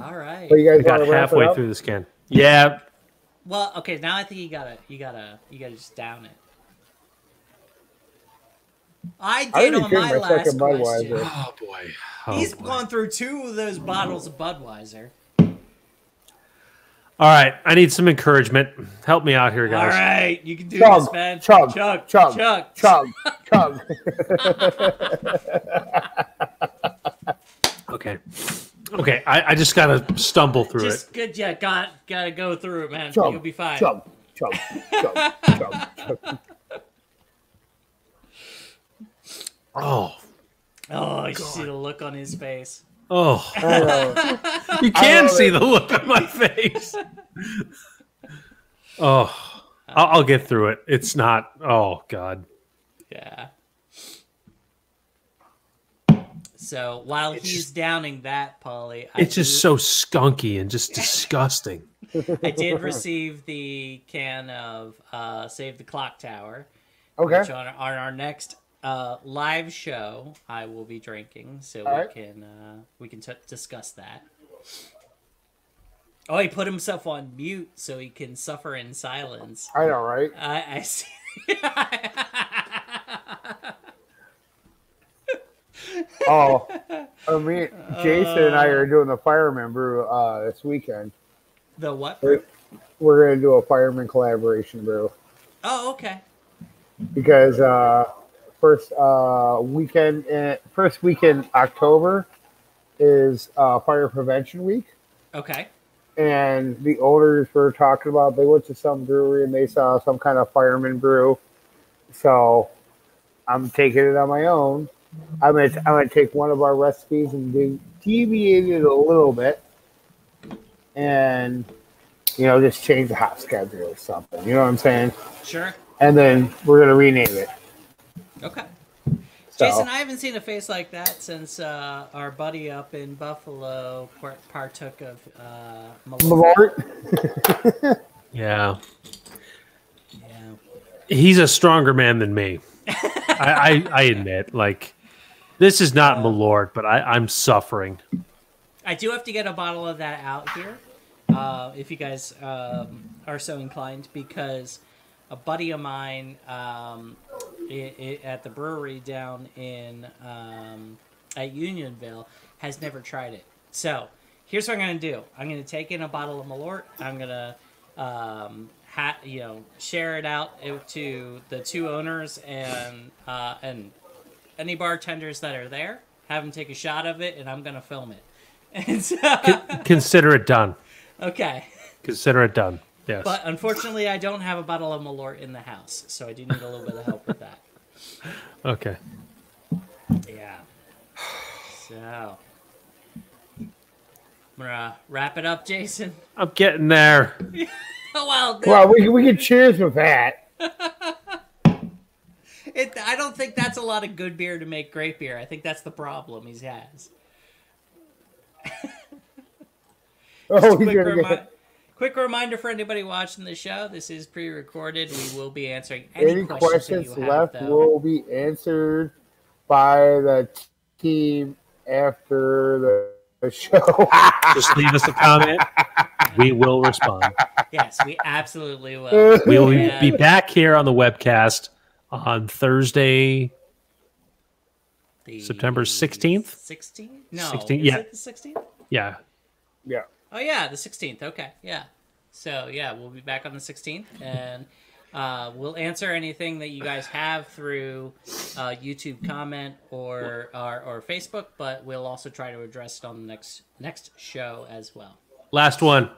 Speaker 2: All right.
Speaker 3: But you guys
Speaker 1: I got
Speaker 3: want to wrap it
Speaker 1: halfway
Speaker 3: up?
Speaker 1: through this can. Yeah.
Speaker 2: Well, okay. Now I think you gotta just down it. I did
Speaker 3: already
Speaker 2: on
Speaker 3: drank
Speaker 2: my
Speaker 3: my
Speaker 2: last
Speaker 3: second
Speaker 2: question.
Speaker 3: Budweiser.
Speaker 1: Oh boy.
Speaker 2: He's gone through 2 of those bottles of Budweiser.
Speaker 1: All right. I need some encouragement. Help me out here, guys.
Speaker 2: All right, you can do
Speaker 3: Chug,
Speaker 2: this, man.
Speaker 3: chug,
Speaker 2: chug,
Speaker 3: chug,
Speaker 2: chug.
Speaker 3: chug, chug.
Speaker 1: Okay. Okay. I just gotta stumble through
Speaker 2: Just
Speaker 1: it.
Speaker 2: good. Yeah, gotta go through it, man.
Speaker 3: Chug,
Speaker 2: You'll be fine.
Speaker 3: chug, chug, chug, chug, chug.
Speaker 1: Oh.
Speaker 2: Oh, you should see the look on his face.
Speaker 1: Oh.
Speaker 3: I know.
Speaker 1: You can
Speaker 3: love
Speaker 1: see
Speaker 3: it.
Speaker 1: the look on my face. Oh. I'll get through it. It's not. Oh God.
Speaker 2: Yeah. So while he's downing that, Polly,
Speaker 1: It's just so skunky and just disgusting.
Speaker 2: I did receive the can of Save the Clock Tower.
Speaker 3: Okay.
Speaker 2: Which on our next live show, I will be drinking, so
Speaker 3: All
Speaker 2: we can discuss that. Oh, he put himself on mute so he can suffer in silence.
Speaker 3: I know, right?
Speaker 2: I see.
Speaker 3: Oh, me, Jason and I are doing the fireman brew this weekend.
Speaker 2: The what?
Speaker 3: We're going to do a fireman collaboration brew
Speaker 2: Oh, okay.
Speaker 3: because first weekend October is Fire Prevention Week,
Speaker 2: Okay.
Speaker 3: and the owners were talking about they went to some brewery and they saw some kind of fireman brew. So I'm taking it on my own. I'm gonna take one of our recipes and deviate it a little bit, and just change the hop schedule or something. You know what I'm saying?
Speaker 2: Sure.
Speaker 3: And then we're gonna rename it.
Speaker 2: Okay.
Speaker 3: So,
Speaker 2: Jason, I haven't seen a face like that since our buddy up in Buffalo partook of Malort.
Speaker 3: Malort.
Speaker 1: Yeah.
Speaker 2: Yeah.
Speaker 1: He's a stronger man than me. I admit. Like, this is not Malort, but I'm suffering.
Speaker 2: I do have to get a bottle of that out here, if you guys are so inclined, because a buddy of mine at the brewery down in at Unionville has never tried it. So here's what I'm going to do. I'm going to take in a bottle of Malort. I'm going to share it out to the 2 owners and any bartenders that are there. Have them take a shot of it, and I'm going to film it. And so,
Speaker 1: Consider it done.
Speaker 2: okay.
Speaker 1: Consider it done. Yes.
Speaker 2: But unfortunately, I don't have a bottle of Malort in the house, so I do need a little bit of help with that.
Speaker 1: Okay.
Speaker 2: Yeah. So, I'm gonna wrap it up, Jason.
Speaker 1: I'm getting there.
Speaker 2: Well,
Speaker 3: Well, we can cheers with that.
Speaker 2: I don't think that's a lot of good beer to make great beer. I think that's the problem he has.
Speaker 3: Oh,
Speaker 2: Quick reminder for anybody watching the show: this is pre-recorded. We will be answering
Speaker 3: any
Speaker 2: any
Speaker 3: questions
Speaker 2: that you
Speaker 3: left
Speaker 2: have, though.
Speaker 3: will be answered by the team after the show.
Speaker 1: Just leave us a comment. We will respond.
Speaker 2: Yes, we absolutely will.
Speaker 1: We will
Speaker 2: Yeah.
Speaker 1: be back here on the webcast on Thursday,
Speaker 2: The
Speaker 1: September 16th?
Speaker 2: 16th? No,
Speaker 1: 16th,
Speaker 2: is
Speaker 1: yeah.
Speaker 2: it the 16th?
Speaker 1: Yeah.
Speaker 3: Yeah.
Speaker 2: Oh yeah, the 16th. Okay, yeah. So yeah, we'll be back on the 16th, and we'll answer anything that you guys have through YouTube comment or Facebook. But we'll also try to address it on the next show as well.
Speaker 1: Last one.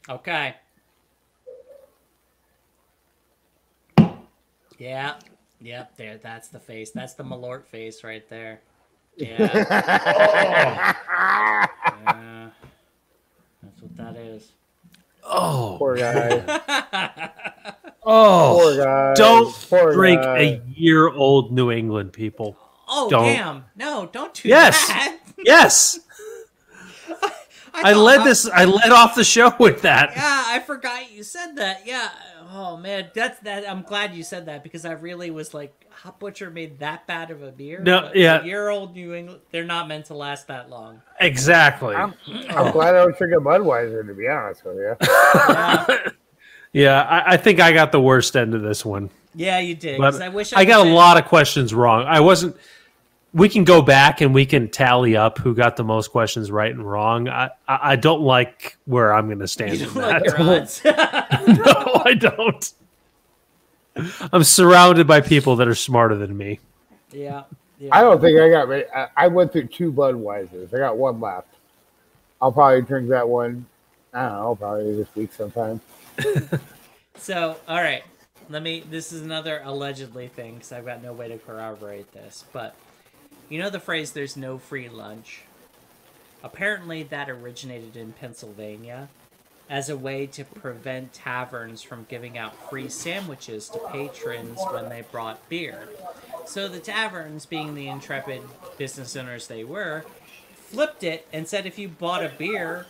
Speaker 2: Okay. Yeah. Yep, there. That's the face. That's the Malort face right there. Yeah. Yeah. That's what that is.
Speaker 1: Oh,
Speaker 3: Poor guy.
Speaker 1: oh!
Speaker 3: Poor guy.
Speaker 1: Don't
Speaker 3: Poor
Speaker 1: drink
Speaker 3: guy.
Speaker 1: a year-old New England, people.
Speaker 2: Oh,
Speaker 1: Don't.
Speaker 2: damn. No, don't do
Speaker 1: Yes,
Speaker 2: that.
Speaker 1: yes. I led off the show with that.
Speaker 2: Yeah, I forgot you said that. Yeah. Oh man, that's that. I'm glad you said that because I really was like, Hot Butcher made that bad of a beer.
Speaker 1: No,
Speaker 2: But
Speaker 1: yeah.
Speaker 2: Year-old New England, they're not meant to last that long.
Speaker 1: Exactly.
Speaker 3: I'm glad I was drinking Budweiser, to be honest with you.
Speaker 2: Yeah,
Speaker 1: Yeah, I think I got the worst end of this one.
Speaker 2: yeah, you did.
Speaker 1: But
Speaker 2: 'Cause I wish
Speaker 1: I got
Speaker 2: could
Speaker 1: a
Speaker 2: say-
Speaker 1: lot of questions wrong. I wasn't. We can go back and we can tally up who got the most questions right and wrong. I don't like where I'm going to stand
Speaker 2: You
Speaker 1: in
Speaker 2: don't like
Speaker 1: that.
Speaker 2: your odds.
Speaker 1: No, I don't. I'm surrounded by people that are smarter than me.
Speaker 2: Yeah.
Speaker 3: I don't think I got. I went through 2 Budweisers. I got 1 left. I'll probably drink that one. I don't know, probably this week sometime.
Speaker 2: So, all right. This is another allegedly thing because I've got no way to corroborate this. But you know the phrase, there's no free lunch? Apparently that originated in Pennsylvania as a way to prevent taverns from giving out free sandwiches to patrons when they brought beer. So the taverns, being the intrepid business owners they were, flipped it and said if you bought a beer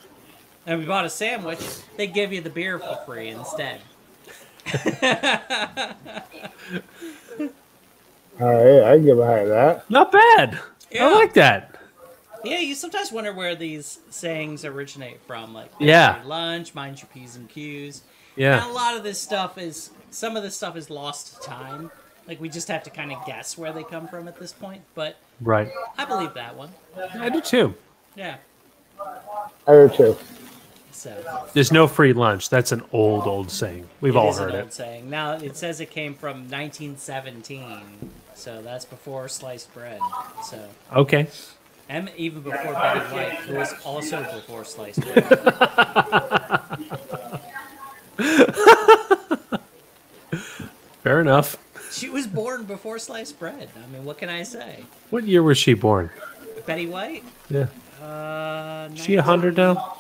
Speaker 2: and we bought a sandwich, they give you the beer for free instead.
Speaker 3: All right, I can get behind that.
Speaker 1: Not bad.
Speaker 2: Yeah.
Speaker 1: I like that.
Speaker 2: Yeah, you sometimes wonder where these sayings originate from, like
Speaker 1: Yeah.
Speaker 2: free lunch, mind your P's and Q's.
Speaker 1: Yeah.
Speaker 2: And a lot of this stuff is, some of this stuff is lost to time. Like, we just have to kind of guess where they come from at this point. But
Speaker 1: Right.
Speaker 2: I believe that one.
Speaker 1: I do too.
Speaker 2: Yeah.
Speaker 3: I do too.
Speaker 2: So,
Speaker 1: There's no free lunch. That's an old saying. We've all
Speaker 2: is an
Speaker 1: heard
Speaker 2: old
Speaker 1: it.
Speaker 2: saying. Now, it says it came from 1917. So that's before sliced bread. So,
Speaker 1: Okay.
Speaker 2: and even before Betty White, who was also before sliced bread.
Speaker 1: Fair enough.
Speaker 2: She was born before sliced bread. I mean, what can I say?
Speaker 1: What year was she born?
Speaker 2: Betty White?
Speaker 1: Yeah.
Speaker 2: Is
Speaker 1: She 100 now?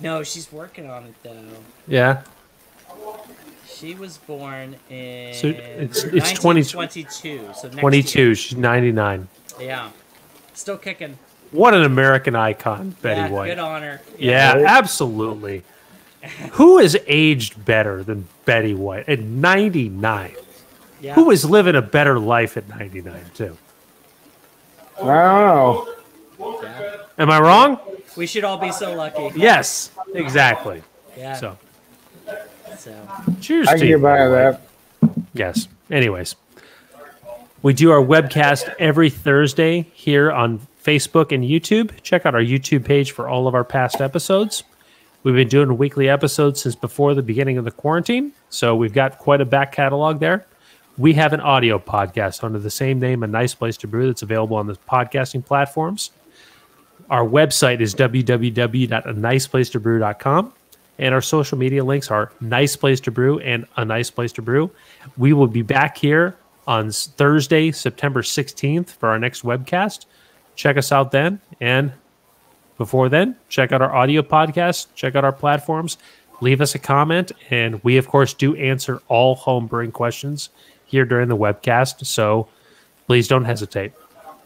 Speaker 2: No, she's working on it though.
Speaker 1: Yeah.
Speaker 2: She was born in
Speaker 1: So it's
Speaker 2: 1922. So next
Speaker 1: 22.
Speaker 2: year.
Speaker 1: She's 99.
Speaker 2: Yeah, still kicking.
Speaker 1: What an American icon, Betty
Speaker 2: Yeah,
Speaker 1: White.
Speaker 2: good honor.
Speaker 1: Yeah,
Speaker 3: Right.
Speaker 1: absolutely. Who has aged better than Betty White at 99?
Speaker 2: Yeah.
Speaker 1: Who is living a better life at 99 too?
Speaker 3: I don't know.
Speaker 2: Yeah.
Speaker 1: Am I wrong?
Speaker 2: We should all be so lucky.
Speaker 1: Yes, exactly.
Speaker 2: Yeah.
Speaker 1: So,
Speaker 2: So.
Speaker 1: cheers
Speaker 3: I
Speaker 1: to
Speaker 3: can
Speaker 1: you.
Speaker 3: get behind that.
Speaker 1: Yes. Anyways, we do our webcast every Thursday here on Facebook and YouTube. Check out our YouTube page for all of our past episodes. We've been doing weekly episodes since before the beginning of the quarantine, so we've got quite a back catalog there. We have an audio podcast under the same name, A Nice Place to Brew, that's available on the podcasting platforms. Our website is www.aniceplacetobrew.com, and our social media links are Nice Place to Brew and A Nice Place to Brew. We will be back here on Thursday, September 16th for our next webcast. Check us out then, and before then, check out our audio podcast, check out our platforms, leave us a comment, and we, of course, do answer all home brewing questions here during the webcast, so please don't hesitate.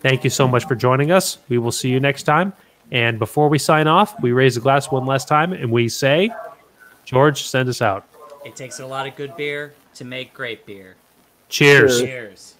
Speaker 1: Thank you so much for joining us. We will see you next time. And before we sign off, we raise a glass one last time, and we say, George, send us out.
Speaker 2: It takes a lot of good beer to make great beer.
Speaker 1: Cheers.
Speaker 2: Cheers.